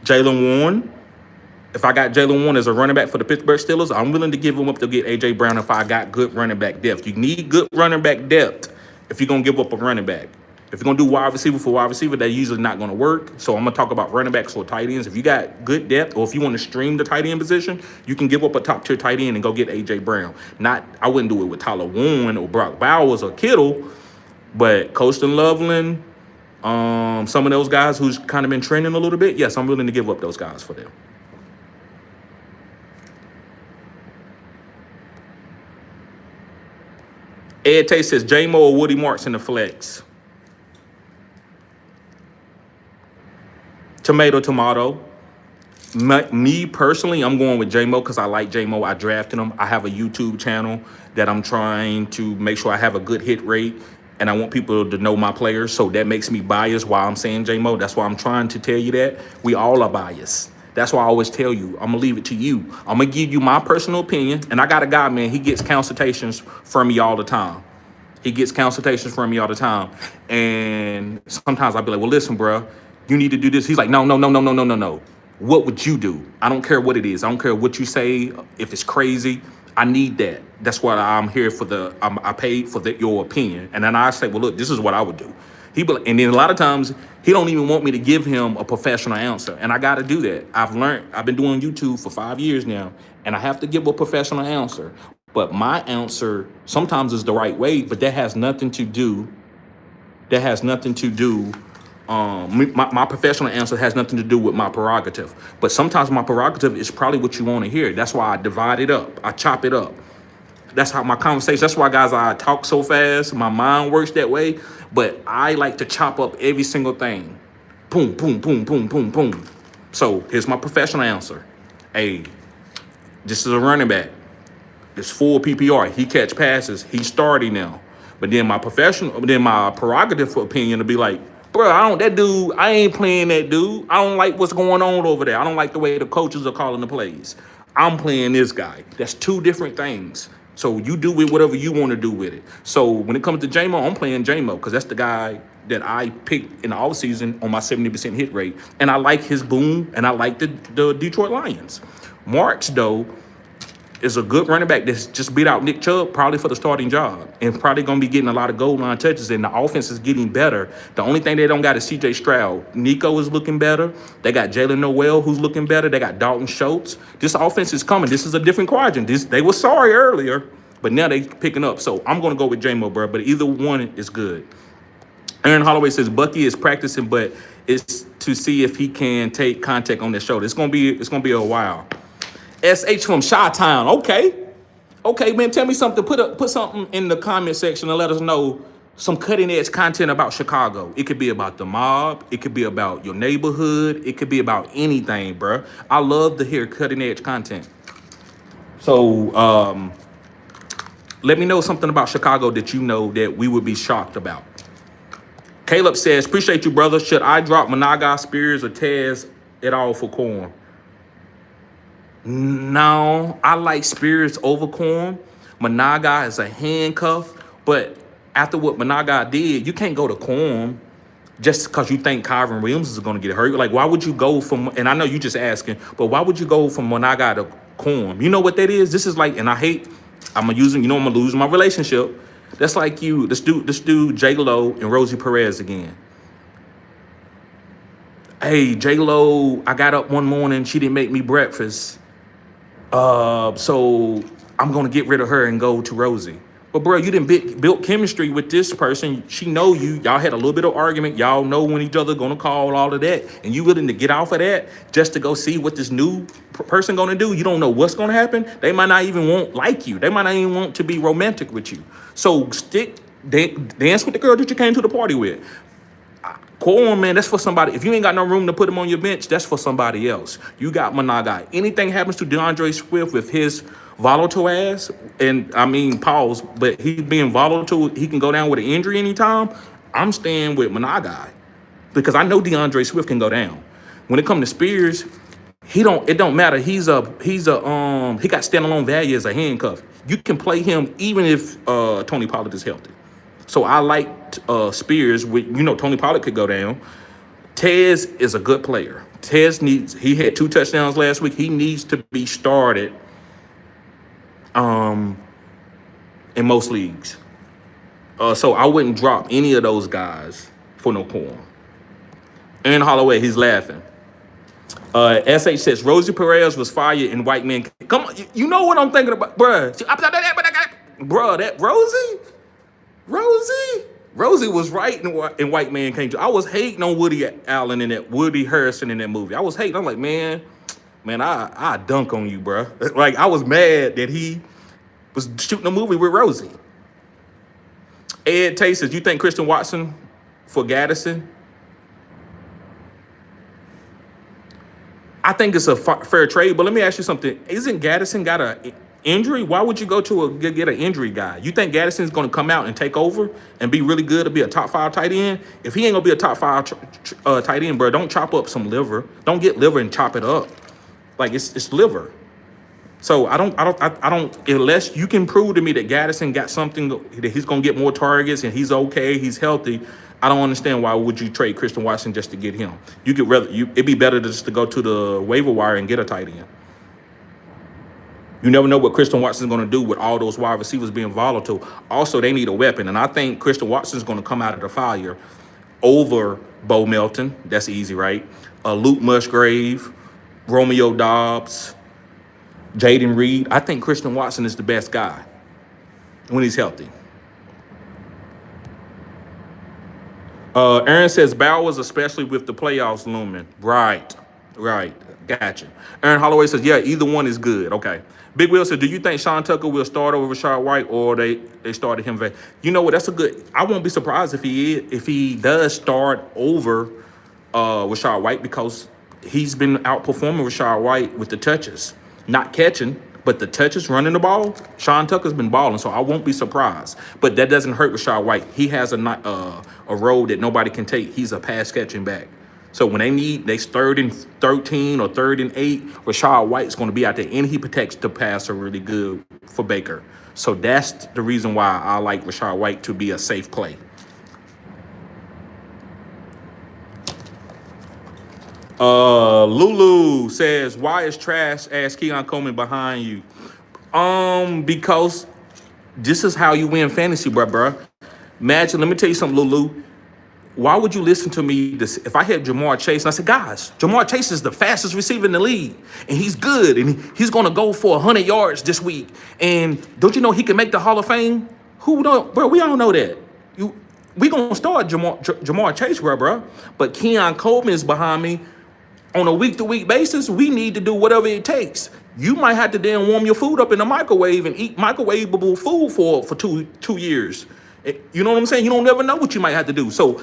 Speaker 1: Warren. If I got Jalen Warren as a running back for the Pittsburgh Steelers, I'm willing to give him up to get A.J. Brown if I got good running back depth. You need good running back depth if you're going to give up a running back. If you're going to do wide receiver for wide receiver, that's usually not going to work. So I'm going to talk about running backs or tight ends. If you got good depth or if you want to stream the tight end position, you can give up a top-tier tight end and go get A.J. Brown. I wouldn't do it with Tyler Warren or Brock Bowers or Kittle, but Colston Loveland, some of those guys who's kind of been trending a little bit, yes, I'm willing to give up those guys for them. Ed Tate says, J-Mo or Woody Marks in the flex? Tomato. Me personally, I'm going with J-Mo because I like J-Mo. I drafted him. I have a YouTube channel that I'm trying to make sure I have a good hit rate, and I want people to know my players, so that makes me biased while I'm saying J-Mo. That's why I'm trying to tell you that. We all are biased. That's why I always tell you, I'm going to leave it to you. I'm going to give you my personal opinion, and I got a guy, man, he gets consultations from me all the time. And sometimes I'll be like, well, listen, bro, you need to do this. He's like, no. What would you do? I don't care what it is. I don't care what you say. If it's crazy, I need that. That's why I'm here for I paid for your opinion. And then I say, well, look, this is what I would do. And then a lot of times he don't even want me to give him a professional answer. And I got to do that. I've been doing YouTube for 5 years now, and I have to give a professional answer. But my answer sometimes is the right way, but that has nothing to do. My professional answer has nothing to do with my prerogative. But sometimes my prerogative is probably what you want to hear. That's why I divide it up. I chop it up. That's how my conversation, that's why, guys, I talk so fast. My mind works that way. But I like to chop up every single thing. Boom, boom, boom, boom, boom, boom. So here's my professional answer. Hey, this is a running back. It's full PPR. He catch passes. He's starting now. But then my prerogative opinion to be like, bro, I ain't playing that dude. I don't like what's going on over there. I don't like the way the coaches are calling the plays. I'm playing this guy. That's two different things. So you do with whatever you want to do with it. So when it comes to J-Mo, I'm playing J-Mo because that's the guy that I picked in the offseason on my 70% hit rate. And I like his boom, and I like the Detroit Lions. March, though, is a good running back that's just beat out Nick Chubb probably for the starting job and probably going to be getting a lot of goal line touches, and the offense is getting better. The only thing they don't got is C.J. Stroud. Nico is looking better. They got Jalen Noel, who's looking better. They got Dalton Schultz. This offense is coming. This is a different quadrant. They were sorry earlier, but now they picking up. So I'm going to go with J-Mo, bro, but either one is good. Aaron Holloway says Bucky is practicing, but it's to see if he can take contact on the shoulder. It's gonna be a while. SH from Chi-Town. Okay, man. Tell me something. Put something in the comment section and let us know some cutting edge content about Chicago. It could be about the mob. It could be about your neighborhood. It could be about anything, bro. I love to hear cutting edge content. So let me know something about Chicago that you know that we would be shocked about. Caleb says, appreciate you, brother. Should I drop Managa, Spears, or Tez at all for Corn? No, I like Spears over Corn. Managa is a handcuff, but after what Managa did, you can't go to Corn just because you think Kyron Williams is going to get hurt. Like, why would you go from, and I know you just asking, but why would you go from Managa to Corn? You know what that is? This is like, and I'm going to lose my relationship. That's like let's do J-Lo and Rosie Perez again. Hey, J-Lo, I got up one morning, she didn't make me breakfast. So I'm going to get rid of her and go to Rosie. But, bro, you didn't build chemistry with this person. She know you. Y'all had a little bit of argument. Y'all know when each other going to call, all of that. And you willing to get off of that just to go see what this new person going to do? You don't know what's going to happen. They might not even like you. They might not even want to be romantic with you. So dance with the girl that you came to the party with. Corn, man, that's for somebody. If you ain't got no room to put him on your bench, that's for somebody else. You got Managa. Anything happens to DeAndre Swift with his volatile ass, and I mean, pause, but he's being volatile, he can go down with an injury anytime. I'm staying with Managa because I know DeAndre Swift can go down. When it comes to Spears, it don't matter. He got standalone value as a handcuff. You can play him even if Tony Pollard is healthy. So I liked Spears. Tony Pollard could go down. Tez is a good player. He had 2 touchdowns last week. He needs to be started in most leagues. So I wouldn't drop any of those guys for no Corn. Aaron Holloway, he's laughing. SH says, Rosie Perez was fired and White Man. Come on, you know what I'm thinking about, bruh. Bruh, that Rosie was right and White Man came to. I was hating on Woody Harrelson in that movie. I was hating. I'm like, man, I dunk on you, bro. Like, I was mad that he was shooting a movie with Rosie. Ed Tate says, you think Christian Watson for Gaddison? I think it's a fair trade, but let me ask you something. Isn't Gaddison got an injury? Why would you go to get an injury guy? You think Gaddison's going to come out and take over and be really good to be a top 5 tight end? If he ain't going to be a top 5 tight end, bro, don't chop up some liver. Don't get liver and chop it up. Like, it's liver. So I don't, unless you can prove to me that Gaddison got something, that he's going to get more targets and he's okay, he's healthy, I don't understand why would you trade Christian Watson just to get him. You could rather it'd be better just to go to the waiver wire and get a tight end. You never know what Christian Watson's going to do with all those wide receivers being volatile. Also, they need a weapon, and I think Christian Watson's going to come out of the fire over Bo Melton. That's easy, right? Luke Musgrave, Romeo Dobbs, Jaden Reed. I think Christian Watson is the best guy when he's healthy. Aaron says Bowers, especially with the playoffs looming. Right. Gotcha. Aaron Holloway says, yeah, either one is good. Okay. Big Will says, do you think Sean Tucker will start over Rashad White, or they started him? You know what? That's a good. I won't be surprised if he does start over Rashad White, because he's been outperforming Rashad White with the touches, not catching, but the touches, running the ball. Sean Tucker's been balling, so I won't be surprised. But that doesn't hurt Rashad White. He has a road that nobody can take. He's a pass catching back. So when they 3rd and 13 or 3rd and 8, Rashad White's going to be out there, and he protects the passer really good for Baker. So that's the reason why I like Rashad White to be a safe play. Lulu says, why is trash ass Keon Coleman behind you? Because this is how you win fantasy, bruh. Imagine, let me tell you something, Lulu. Why would you listen to me if I had Jamar Chase and I said, guys, Jamar Chase is the fastest receiver in the league, and he's good, and he's going to go for 100 yards this week, and don't you know he can make the Hall of Fame? Who don't, bro? We all know that. We going to start Jamar Chase, bro. But Keon Coleman is behind me on a week-to-week basis. We need to do whatever it takes. You might have to then warm your food up in the microwave and eat microwavable food for two years. You know what I'm saying? You don't never know what you might have to do. So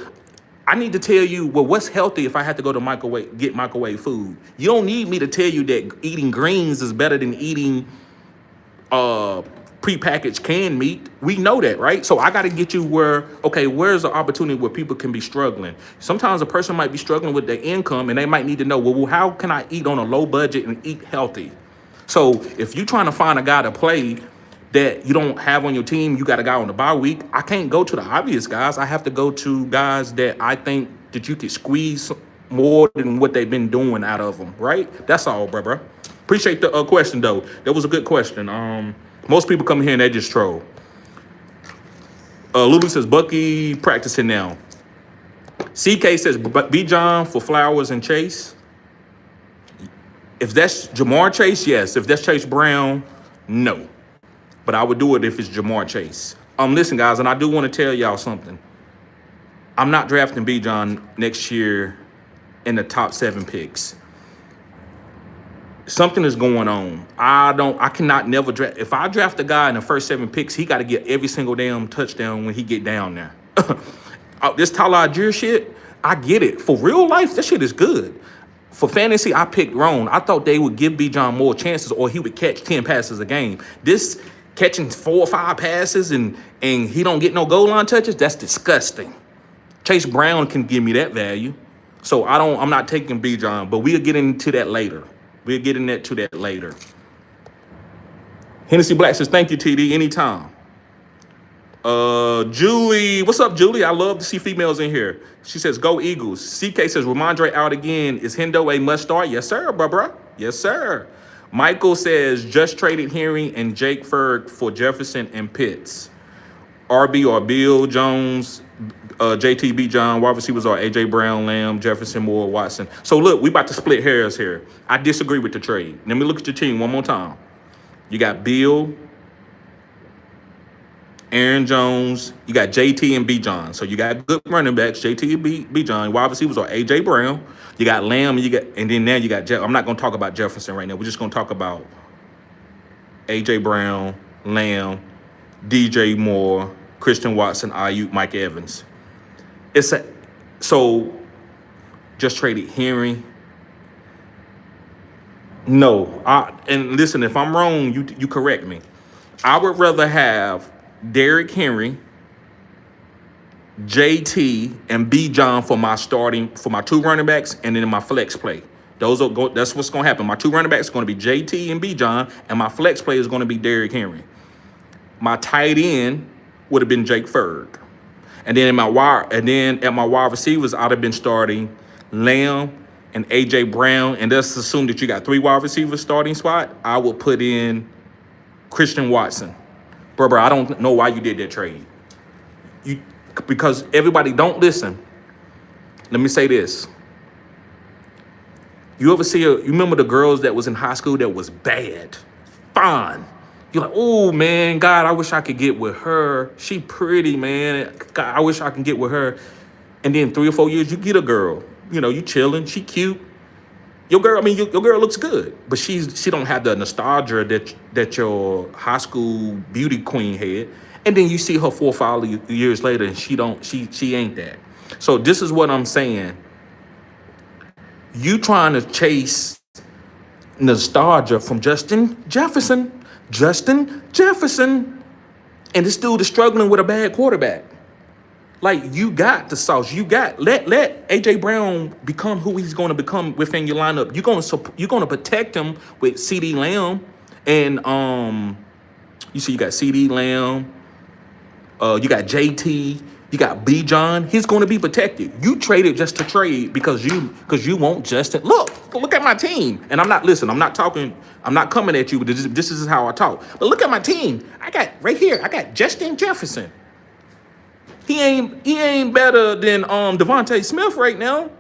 Speaker 1: I need to tell you, well, what's healthy if I had to go to get microwave food? You don't need me to tell you that eating greens is better than eating prepackaged canned meat. We know that, right? So I got to get you where's the opportunity where people can be struggling? Sometimes a person might be struggling with their income, and they might need to know, well, how can I eat on a low budget and eat healthy? So if you're trying to find a guy to play that you don't have on your team, you got a guy on the bye week, I can't go to the obvious guys. I have to go to guys that I think that you could squeeze more than what they've been doing out of them, right? That's all, bro. Appreciate the question, though. That was a good question. Most people come here and they just troll. Lulu says, Bucky practicing now. CK says, B. John for Flowers and Chase. If that's Jamar Chase, yes. If that's Chase Brown, no. But I would do it if it's Jamar Chase. Listen, guys, and I do want to tell y'all something. I'm not drafting B. John next year in the top 7 picks. Something is going on. I cannot never draft. If I draft a guy in the first 7 picks, he got to get every single damn touchdown when he get down there. This Tyler Algier shit, I get it. For real life, this shit is good. For fantasy, I picked wrong. I thought they would give B. John more chances, or he would catch 10 passes a game. This catching 4 or 5 passes and he don't get no goal line touches, that's disgusting. Chase Brown can give me that value. So I'm not taking B. John, but we'll get into that later. Hennessy Black says, thank you, TD, anytime. Julie, what's up, Julie? I love to see females in here. She says, go Eagles. CK says, Ramondre out again. Is Hendo a must start? Yes, sir, bruh. Yes, sir. Michael says, just traded Henry and Jake Ferg for Jefferson and Pitts. RB or Bill Jones, JTB John, wide receivers are AJ Brown, Lamb, Jefferson, Moore, Watson. So look, we about to split hairs here. I disagree with the trade. Let me look at your team one more time. You got Bill, Aaron Jones, you got JT and B. John. So you got good running backs, JT and B. John. Wide receivers are AJ Brown. You got Lamb, and then now you got Jeff. I'm not going to talk about Jefferson right now. We're just going to talk about AJ Brown, Lamb, DJ Moore, Christian Watson, Ayuk, Mike Evans. So just traded Henry. No, and listen, if I'm wrong, you correct me. I would rather have Derrick Henry, JT, and B. John for my 2 running backs, and then in my flex play. That's what's going to happen. My 2 running backs are going to be JT and B. John, and my flex play is going to be Derrick Henry. My tight end would have been Jake Ferg. And then at my wide receivers, I'd have been starting Lamb and AJ Brown. And let's assume that you got 3 wide receivers starting spot. I would put in Christian Watson. Bro, I don't know why you did that trade. Because everybody don't listen. Let me say this. You remember the girls that was in high school that was bad? Fine. You're like, oh man, God, I wish I could get with her. She pretty, man. God, I wish I can get with her. And then 3 or 4 years, you get a girl. You chilling, she cute. Your girl looks good, but she don't have the nostalgia that your high school beauty queen had. And then you see her 4 or 5 years later, and she ain't that. So this is what I'm saying. You trying to chase nostalgia from Justin Jefferson, and this dude is struggling with a bad quarterback. Like, you got the sauce. You got let AJ Brown become who he's going to become within your lineup. You're gonna protect him with CD Lamb, and you see you got CD Lamb, you got JT, you got B John. He's going to be protected. You traded just to trade because you want Justin. Look at my team, and I'm not coming at you, but this is how I talk. But look at my team. I got Justin Jefferson. He ain't better than Devontae Smith right now.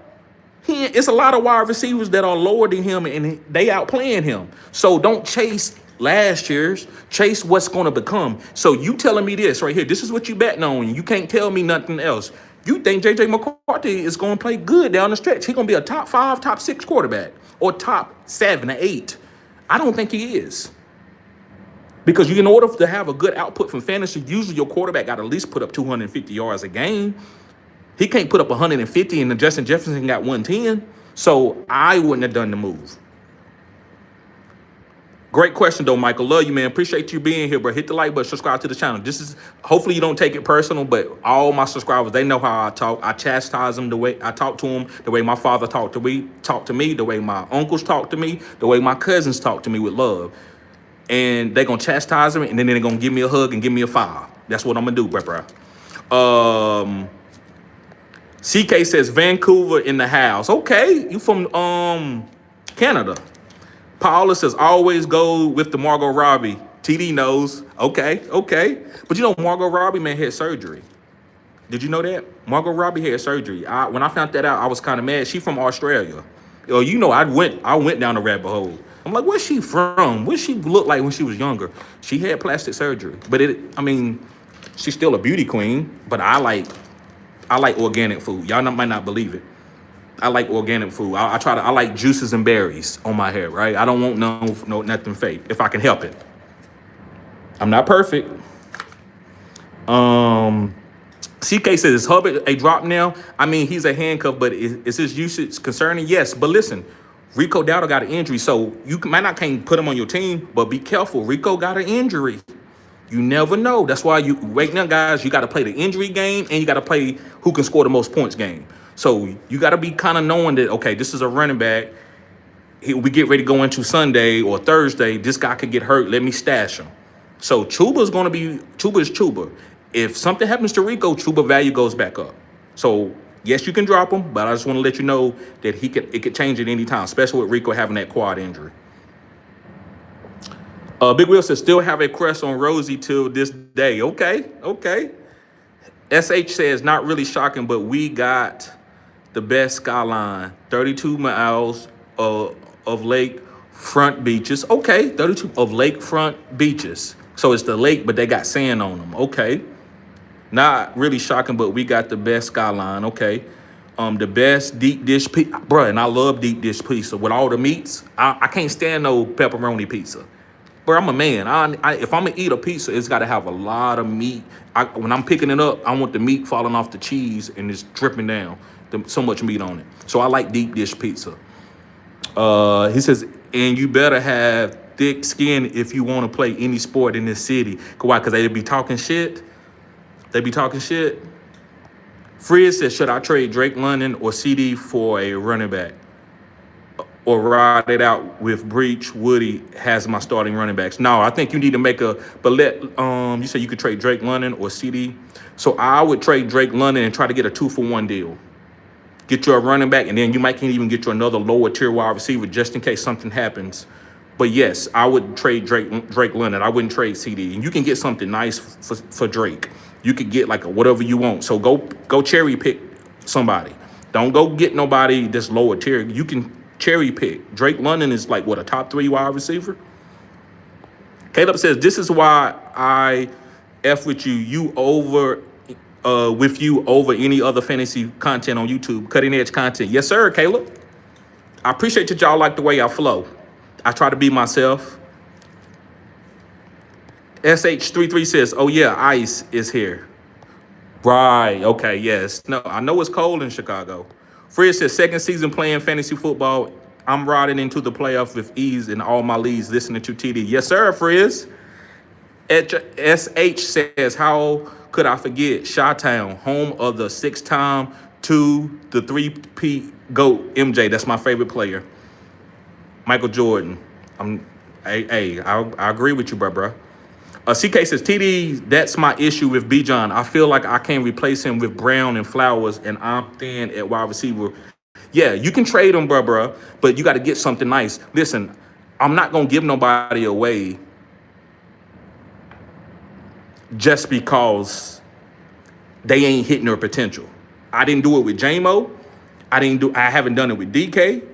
Speaker 1: It's a lot of wide receivers that are lower than him, and they outplaying him. So don't chase last year's. Chase what's going to become. So you telling me this right here. This is what you betting on. You can't tell me nothing else. You think J.J. McCarthy is going to play good down the stretch. He's going to be a top 5, top 6 quarterback, or top 7 or 8. I don't think he is. Because in order to have a good output from fantasy, usually your quarterback got to at least put up 250 yards a game. He can't put up 150, and Justin Jefferson got 110. So I wouldn't have done the move. Great question, though, Michael. Love you, man. Appreciate you being here, bro. Hit the like button, subscribe to the channel. Hopefully you don't take it personal, but all my subscribers, they know how I talk. I chastise them the way I talk to them, the way my father talked to me, the way my uncles talk to me, the way my cousins talk to me with love. And they're going to chastise me, and then they're going to give me a hug and give me a 5. That's what I'm going to do, bro. CK says, Vancouver in the house. Okay, you from Canada. Paula says, always go with the Margot Robbie. TD knows. Okay. But Margot Robbie, man, had surgery. Did you know that? Margot Robbie had surgery. When I found that out, I was kind of mad. She from Australia. I went down the rabbit hole. I'm like, where's she from? What she look like when she was younger? She had plastic surgery, but she's still a beauty queen. But I like organic food. Y'all might not believe it. I like organic food. I like juices and berries on my hair, right? I don't want nothing fake if I can help it. I'm not perfect. CK says, is Hubbard a drop now? He's a handcuff, but is his usage concerning? Yes, but listen, Rico Dowdle got an injury, so you can't put him on your team, but be careful. Rico got an injury. You never know. That's why right now, guys, you got to play the injury game, and you got to play who can score the most points game. So you got to be kind of knowing that, okay, this is a running back. We get ready to go into Sunday or Thursday. This guy could get hurt. Let me stash him. So Chuba is Chuba. If something happens to Rico, Chuba value goes back up. So yes, you can drop him, but I just want to let you know that it could change at any time, especially with Rico having that quad injury. Big Will says, still have a crush on Rosie till this day. Okay. SH says, not really shocking, but we got the best skyline. 32 miles of lakefront beaches. Okay, 32 of lakefront beaches. So it's the lake, but they got sand on them. Okay. Not really shocking, but we got the best skyline. Okay. The best deep dish pizza. Bruh, and I love deep dish pizza with all the meats. I can't stand no pepperoni pizza. Bro, I'm a man. If I'm going to eat a pizza, it's got to have a lot of meat. When I'm picking it up, I want the meat falling off the cheese and it's dripping down. So much meat on it. So I like deep dish pizza. He says, and you better have thick skin if you want to play any sport in this city. Why? Because they be talking shit. Frizz says, should I trade Drake London or CD for a running back? or ride it out with Breach, Woody has my starting running backs. No, I think you need to make a, but you said you could trade Drake London or CD. So I would trade Drake London and try to get a 2-for-1 deal. Get you a running back, and then you might can't even get you another lower tier wide receiver just in case something happens. But yes, I would trade Drake London. I wouldn't trade CD. And you can get something nice for Drake. You could get like a whatever you want. So go cherry pick somebody. Don't go get nobody that's lower tier. You can cherry pick. Drake London is like what, a top 3 wide receiver? Caleb says, this is why I F with you over any other fantasy content on YouTube, cutting edge content. Yes, sir, Caleb. I appreciate that y'all like the way I flow. I try to be myself. SH33 says, oh yeah, ice is here. Right, okay, yes. No, I know it's cold in Chicago. Frizz says, second season playing fantasy football. I'm riding into the playoff with ease in all my leagues listening to TD. Yes, sir, Frizz. SH says, how could I forget Chi-Town, home of the 6-time 2 the 3P GOAT MJ. That's my favorite player. Michael Jordan. I agree with you, bro. CK says, TD, that's my issue with Bijan. I feel like I can't replace him with Brown and Flowers, and I'm thin at wide receiver. Yeah, you can trade him, bro, but you got to get something nice. Listen, I'm not going to give nobody away just because they ain't hitting their potential. I didn't do it with JMO. I haven't done it with DK.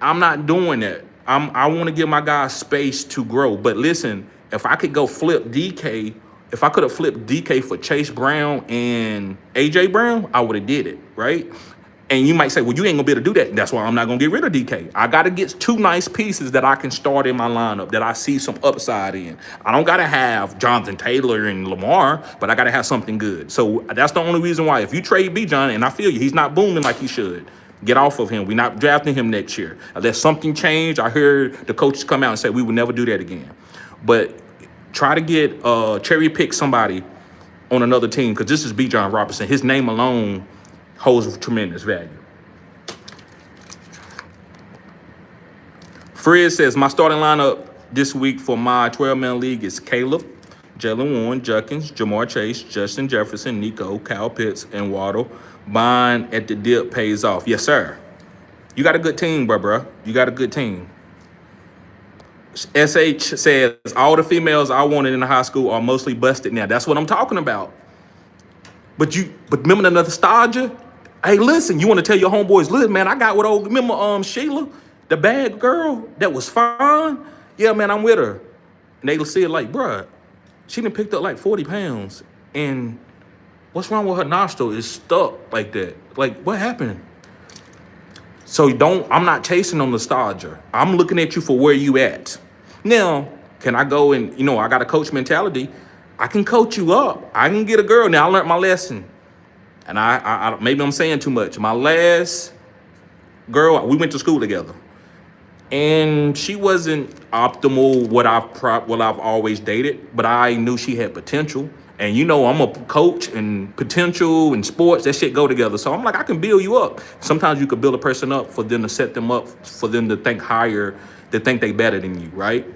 Speaker 1: I'm not doing that. I want to give my guys space to grow. But listen, if I could go flip DK, if I could have flipped DK for Chase Brown and AJ Brown, I would have did it, right? And you might say, well, you ain't gonna be able to do that. That's why I'm not gonna get rid of DK. I gotta get 2 nice pieces that I can start in my lineup that I see some upside in. I don't gotta have Jonathan Taylor and Lamar, but I gotta have something good. So that's the only reason why. If you trade Bijan, and I feel you, he's not booming like he should. Get off of him. We're not drafting him next year. Unless something changed, I heard the coaches come out and say we would never do that again. But try to get cherry pick somebody on another team, because this is Bijan Robinson. His name alone holds tremendous value. Frizz says, my starting lineup this week for my 12-man league is Caleb, Jalen Warren, Junkins, Jamar Chase, Justin Jefferson, Nico, Kyle Pitts, and Waddle. Buying at the dip pays off. Yes, sir. You got a good team, bro. You got a good team. SH says, all the females I wanted in the high school are mostly busted now. That's what I'm talking about. But remember the nostalgia? Hey, listen, you want to tell your homeboys, listen, man, I got what old, remember Sheila, the bad girl that was fine? Yeah, man, I'm with her. And they see it like, bruh, she done picked up like 40 pounds. And what's wrong with her nostril? It's stuck like that. Like, what happened? So I'm not chasing on nostalgia. I'm looking at you for where you at. Now, can I go and, I got a coach mentality. I can coach you up. I can get a girl. Now, I learned my lesson. And I maybe I'm saying too much. My last girl, we went to school together. And she wasn't optimal what I've always dated, but I knew she had potential. And I'm a coach, and potential and sports, that shit go together. So I'm like, I can build you up. Sometimes you could build a person up for them to set them up, for them to think higher, to think they better than you, right?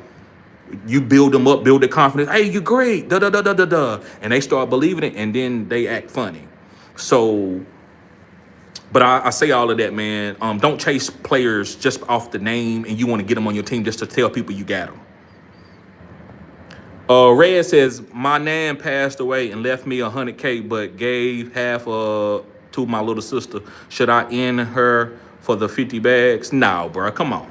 Speaker 1: You build them up, build their confidence. Hey, you're great, da-da-da-da-da-da. And they start believing it, and then they act funny. So, but I say all of that, man. Don't chase players just off the name, and you want to get them on your team just to tell people you got them. Red says, my nan passed away and left me $100K, but gave half to my little sister. Should I end her for the 50 bags? No, bro. Come on.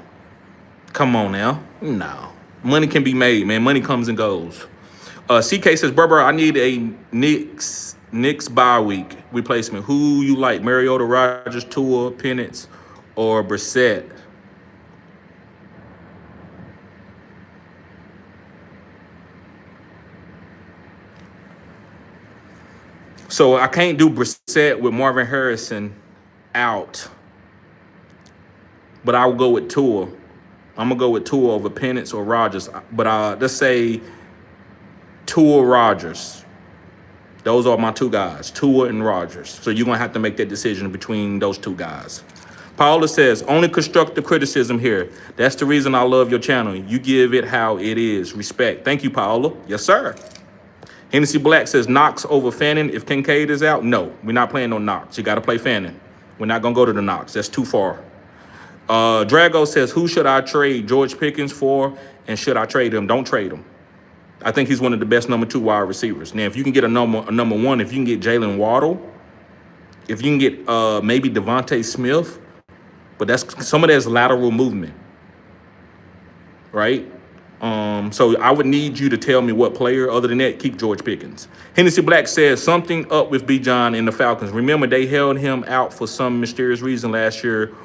Speaker 1: Come on now. No. Money can be made, man. Money comes and goes. CK says, bro, I need a Knicks bye week replacement. Who you like? Mariota, Rodgers, Tua, Penix, or Brissett? So I can't do Brissett with Marvin Harrison out, but I will go with Tua. I'm gonna go with Tua over Penix or Rodgers. But let's say Tua, Rodgers. Those are my 2 guys, Tua and Rodgers. So you're gonna have to make that decision between those 2 guys. Paula says, only constructive criticism here. That's the reason I love your channel. You give it how it is. Respect. Thank you, Paula. Yes, sir. Hennessy Black says, Knox over Fannin if Kincaid is out. No, we're not playing on Knox. You got to play Fannin. We're not going to go to the Knox. That's too far. Drago says, who should I trade George Pickens for, and should I trade him? Don't trade him. I think he's one of the best number 2 wide receivers. Now, if you can get a number 1, if you can get Jalen Waddle, if you can get maybe Devontae Smith, but that's some of that's lateral movement, right? So I would need you to tell me what player. Other than that, keep George Pickens. Hennessy Black says, something up with B. John and the Falcons. Remember, they held him out for some mysterious reason last year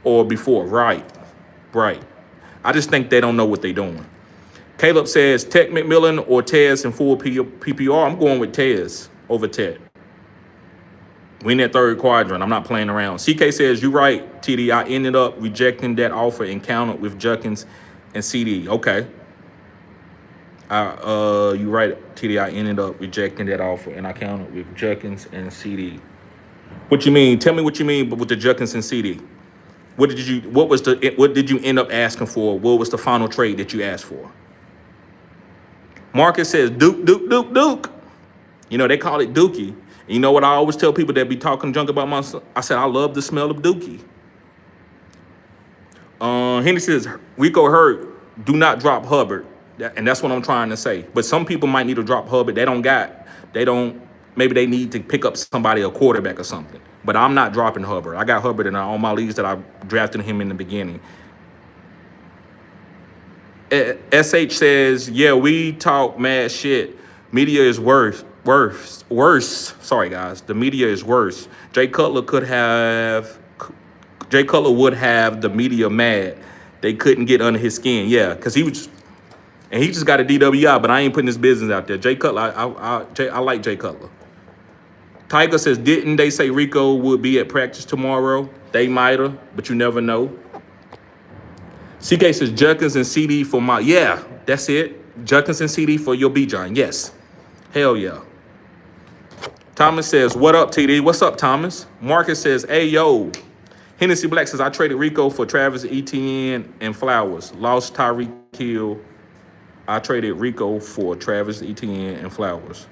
Speaker 1: or before. Right. I just think they don't know what they're doing. Caleb says, Tech McMillan or Tez in full PPR. I'm going with Tez over Tech. We in that third quadrant. I'm not playing around. CK says, you're right, TD. I ended up rejecting that offer and countered with Judkins and CD. Okay. You right, TD. I ended up rejecting that offer and I countered with Judkins and CD. What you mean? Tell me what you mean with the Judkins and CD. What did you end up asking for? What was the final trade that you asked for? Marcus says, Duke. You know, they call it Dookie. And you know what I always tell people that be talking junk about my son? I said, I love the smell of Dookie. Henry says, Rico Hurd, do not drop Hubbard. And that's what I'm trying to say. But some people might need to drop Hubbard. Maybe they need to pick up somebody, a quarterback or something. But I'm not dropping Hubbard. I got Hubbard in all my leagues that I drafted him in the beginning. SH says, yeah, we talk mad shit. Media is worse. Sorry, guys. The media is worse. Jay Cutler would have the media mad. They couldn't get under his skin. Yeah, because he just got a DWI, but I ain't putting his business out there. Jay Cutler, I like Jay Cutler. Tiger says, didn't they say Rico would be at practice tomorrow? They might have, but you never know. CK says, Judkins and CD for my... Yeah, that's it. Judkins and CD for your B-John. Yes. Hell yeah. Thomas says, what up, TD? What's up, Thomas? Marcus says, hey, yo. Hennessy Black says, I traded Rico for Travis Etienne and Flowers. Lost Tyreek Hill. I traded Rico for Travis Etienne and Flowers.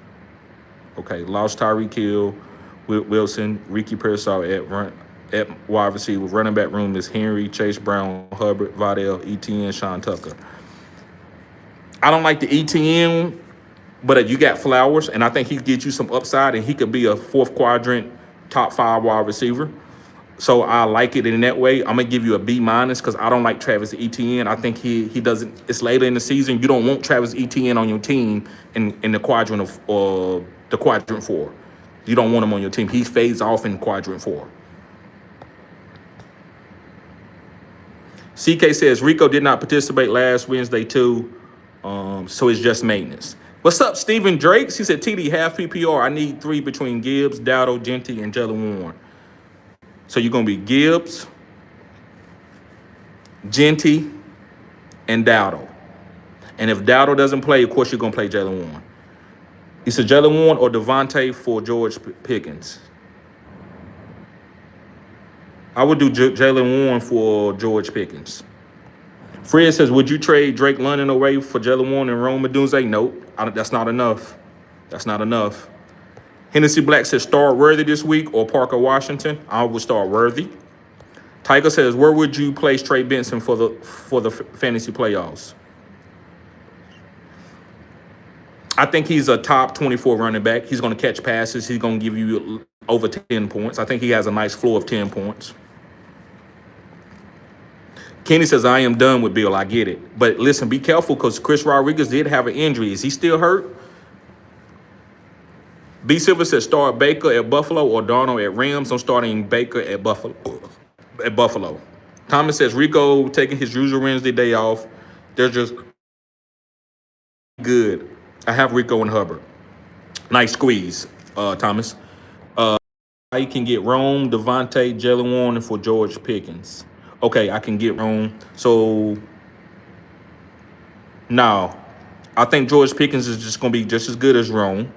Speaker 1: Okay, lost Tyreek Hill, Wilson, Ricky Pearsall at wide receiver. Running back room is Henry, Chase Brown, Hubbard, Vidal, Etienne, Sean Tucker. I don't like the Etienne, but you got Flowers, and I think he could get you some upside, and he could be a 4th quadrant, top 5 wide receiver. So I like it in that way. I'm gonna give you a B- because I don't like Travis Etienne. I think he doesn't. It's later in the season. You don't want Travis Etienne on your team in the quadrant of the quadrant 4. You don't want him on your team. He fades off in quadrant 4. CK says Rico did not participate last Wednesday too, so it's just maintenance. What's up, Stephen Drakes? He said TD half PPR. I need 3 between Gibbs, Dowdle, Genty, and Jalen Warren. So you're going to be Gibbs, Genty, and Dowdle. And if Dowdle doesn't play, of course, you're going to play Jalen Warren. He said Jalen Warren or Devontae for George Pickens. I would do Jalen Warren for George Pickens. Fred says, would you trade Drake London away for Jalen Warren and Rome Odunze? Nope, that's not enough. That's not enough. Hennessy Black says, start Worthy this week or Parker Washington. I would start Worthy. Tiger says, where would you place Trey Benson for the fantasy playoffs? I think he's a top 24 running back. He's going to catch passes. He's going to give you over 10 points. I think he has a nice floor of 10 points. Kenny says, I am done with Bill. I get it. But listen, be careful because Chris Rodriguez did have an injury. Is he still hurt? B. Silver says, start Baker at Buffalo or Darnold at Rams. I'm starting Baker at Buffalo. Thomas says, Rico taking his usual Wednesday day off. They're just good. I have Rico and Hubbard. Nice squeeze, Thomas. I can get Rome, Devontae, Jalen Warren for George Pickens. Okay, I can get Rome. So, no. I think George Pickens is just going to be just as good as Rome.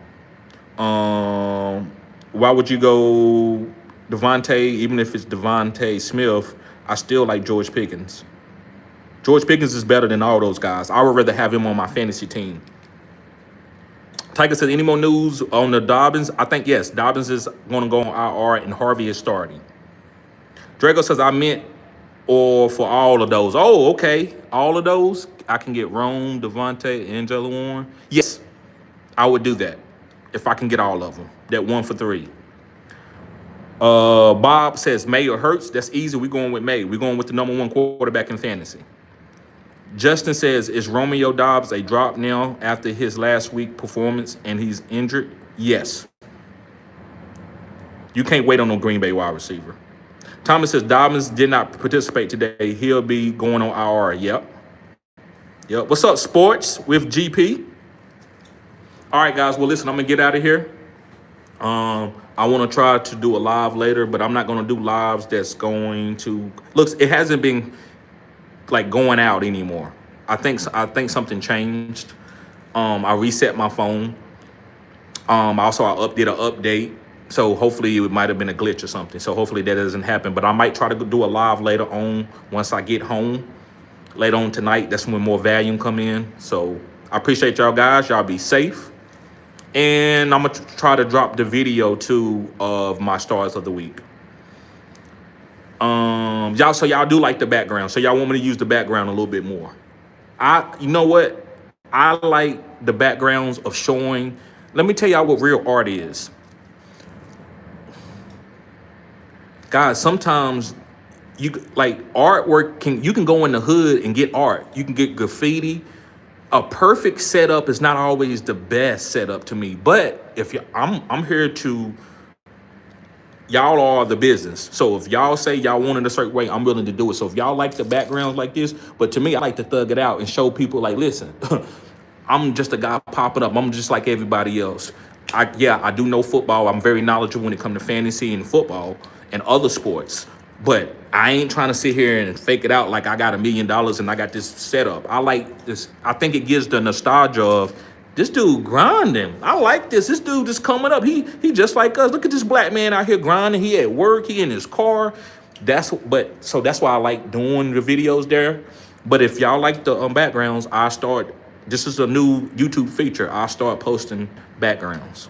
Speaker 1: Why would you go Devontae, even if it's Devontae Smith, I still like George Pickens. George Pickens is better than all those guys. I would rather have him on my fantasy team. Tiger said, any more news on the Dobbins? I think, yes, Dobbins is going to go on IR and Harvey is starting. Drago says, I meant or for all of those. Oh, okay. All of those? I can get Rome, Devontae, Angela Warren. Yes, I would do that if I can get all of them. That 1 for 3. Bob says May or Hurts. That's easy. We're going with May. We're going with the #1 quarterback in fantasy. Justin says, is Romeo Dobbs a drop now after his last week performance and he's injured? Yes. You can't wait on no Green Bay wide receiver. Thomas says, Dobbins did not participate today. He'll be going on IR. Yep. What's up, sports with GP? All right, guys. Well, listen, I'm going to get out of here. I want to try to do a live later, but I'm not going to do lives that's going to... Looks, it hasn't been like going out anymore. I think something changed. I reset my phone. Also I did an update, so hopefully it might have been a glitch or something. So hopefully that doesn't happen. But I might try to do a live later on once I get home. Later on tonight, that's when more volume come in. So I appreciate y'all guys. Y'all be safe. And I'm gonna try to drop the video too of my stars of the week. So y'all do like the background. So y'all want me to use the background a little bit more. You know what? I like the backgrounds of showing. Let me tell y'all what real art is. Guys, sometimes you like artwork you can go in the hood and get art. You can get graffiti. A perfect setup is not always the best setup to me. But if I'm here to... Y'all are the business. So if y'all say y'all want it a certain way, I'm willing to do it. So if y'all like the backgrounds like this, but to me, I like to thug it out and show people like, listen, I'm just a guy popping up. I'm just like everybody else. I do know football. I'm very knowledgeable when it comes to fantasy and football and other sports. But I ain't trying to sit here and fake it out like I got $1 million and I got this setup. I like this. I think it gives the nostalgia of, this dude grinding. I like this. This dude just coming up. He just like us. Look at this black man out here grinding. He at work. He in his car. So that's why I like doing the videos there. But if y'all like the backgrounds, this is a new YouTube feature. I'll start posting backgrounds.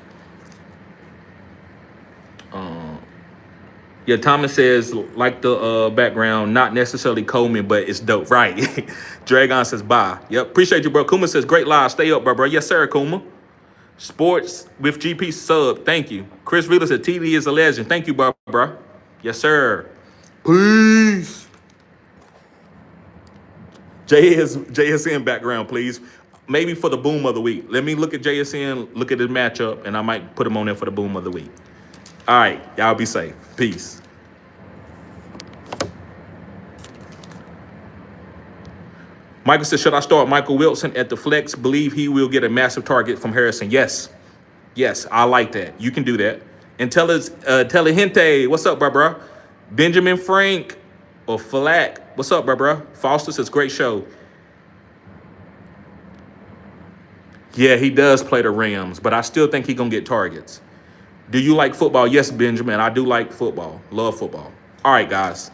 Speaker 1: Yeah, Thomas says, like the background, not necessarily Coleman, but it's dope. Right. Dragon says, bye. Yep. Appreciate you, bro. Kuma says, great live. Stay up, bro. Yes, sir, Kuma. Sports with GP sub. Thank you. Chris Wheeler said, TD is a legend. Thank you, bro. Yes, sir. Peace. JSN background, please. Maybe for the boom of the week. Let me look at JSN, look at his matchup, and I might put him on there for the boom of the week. All right, y'all be safe. Peace. Michael says, should I start Michael Wilson at the flex? Believe he will get a massive target from Harrison. Yes, I like that. You can do that. And Telehente, what's up, bro? Benjamin Frank or Flack, what's up, bro? Foster says, great show. Yeah, he does play the Rams, but I still think he's going to get targets. Do you like football? Yes, Benjamin. I do like football. Love football. All right, guys.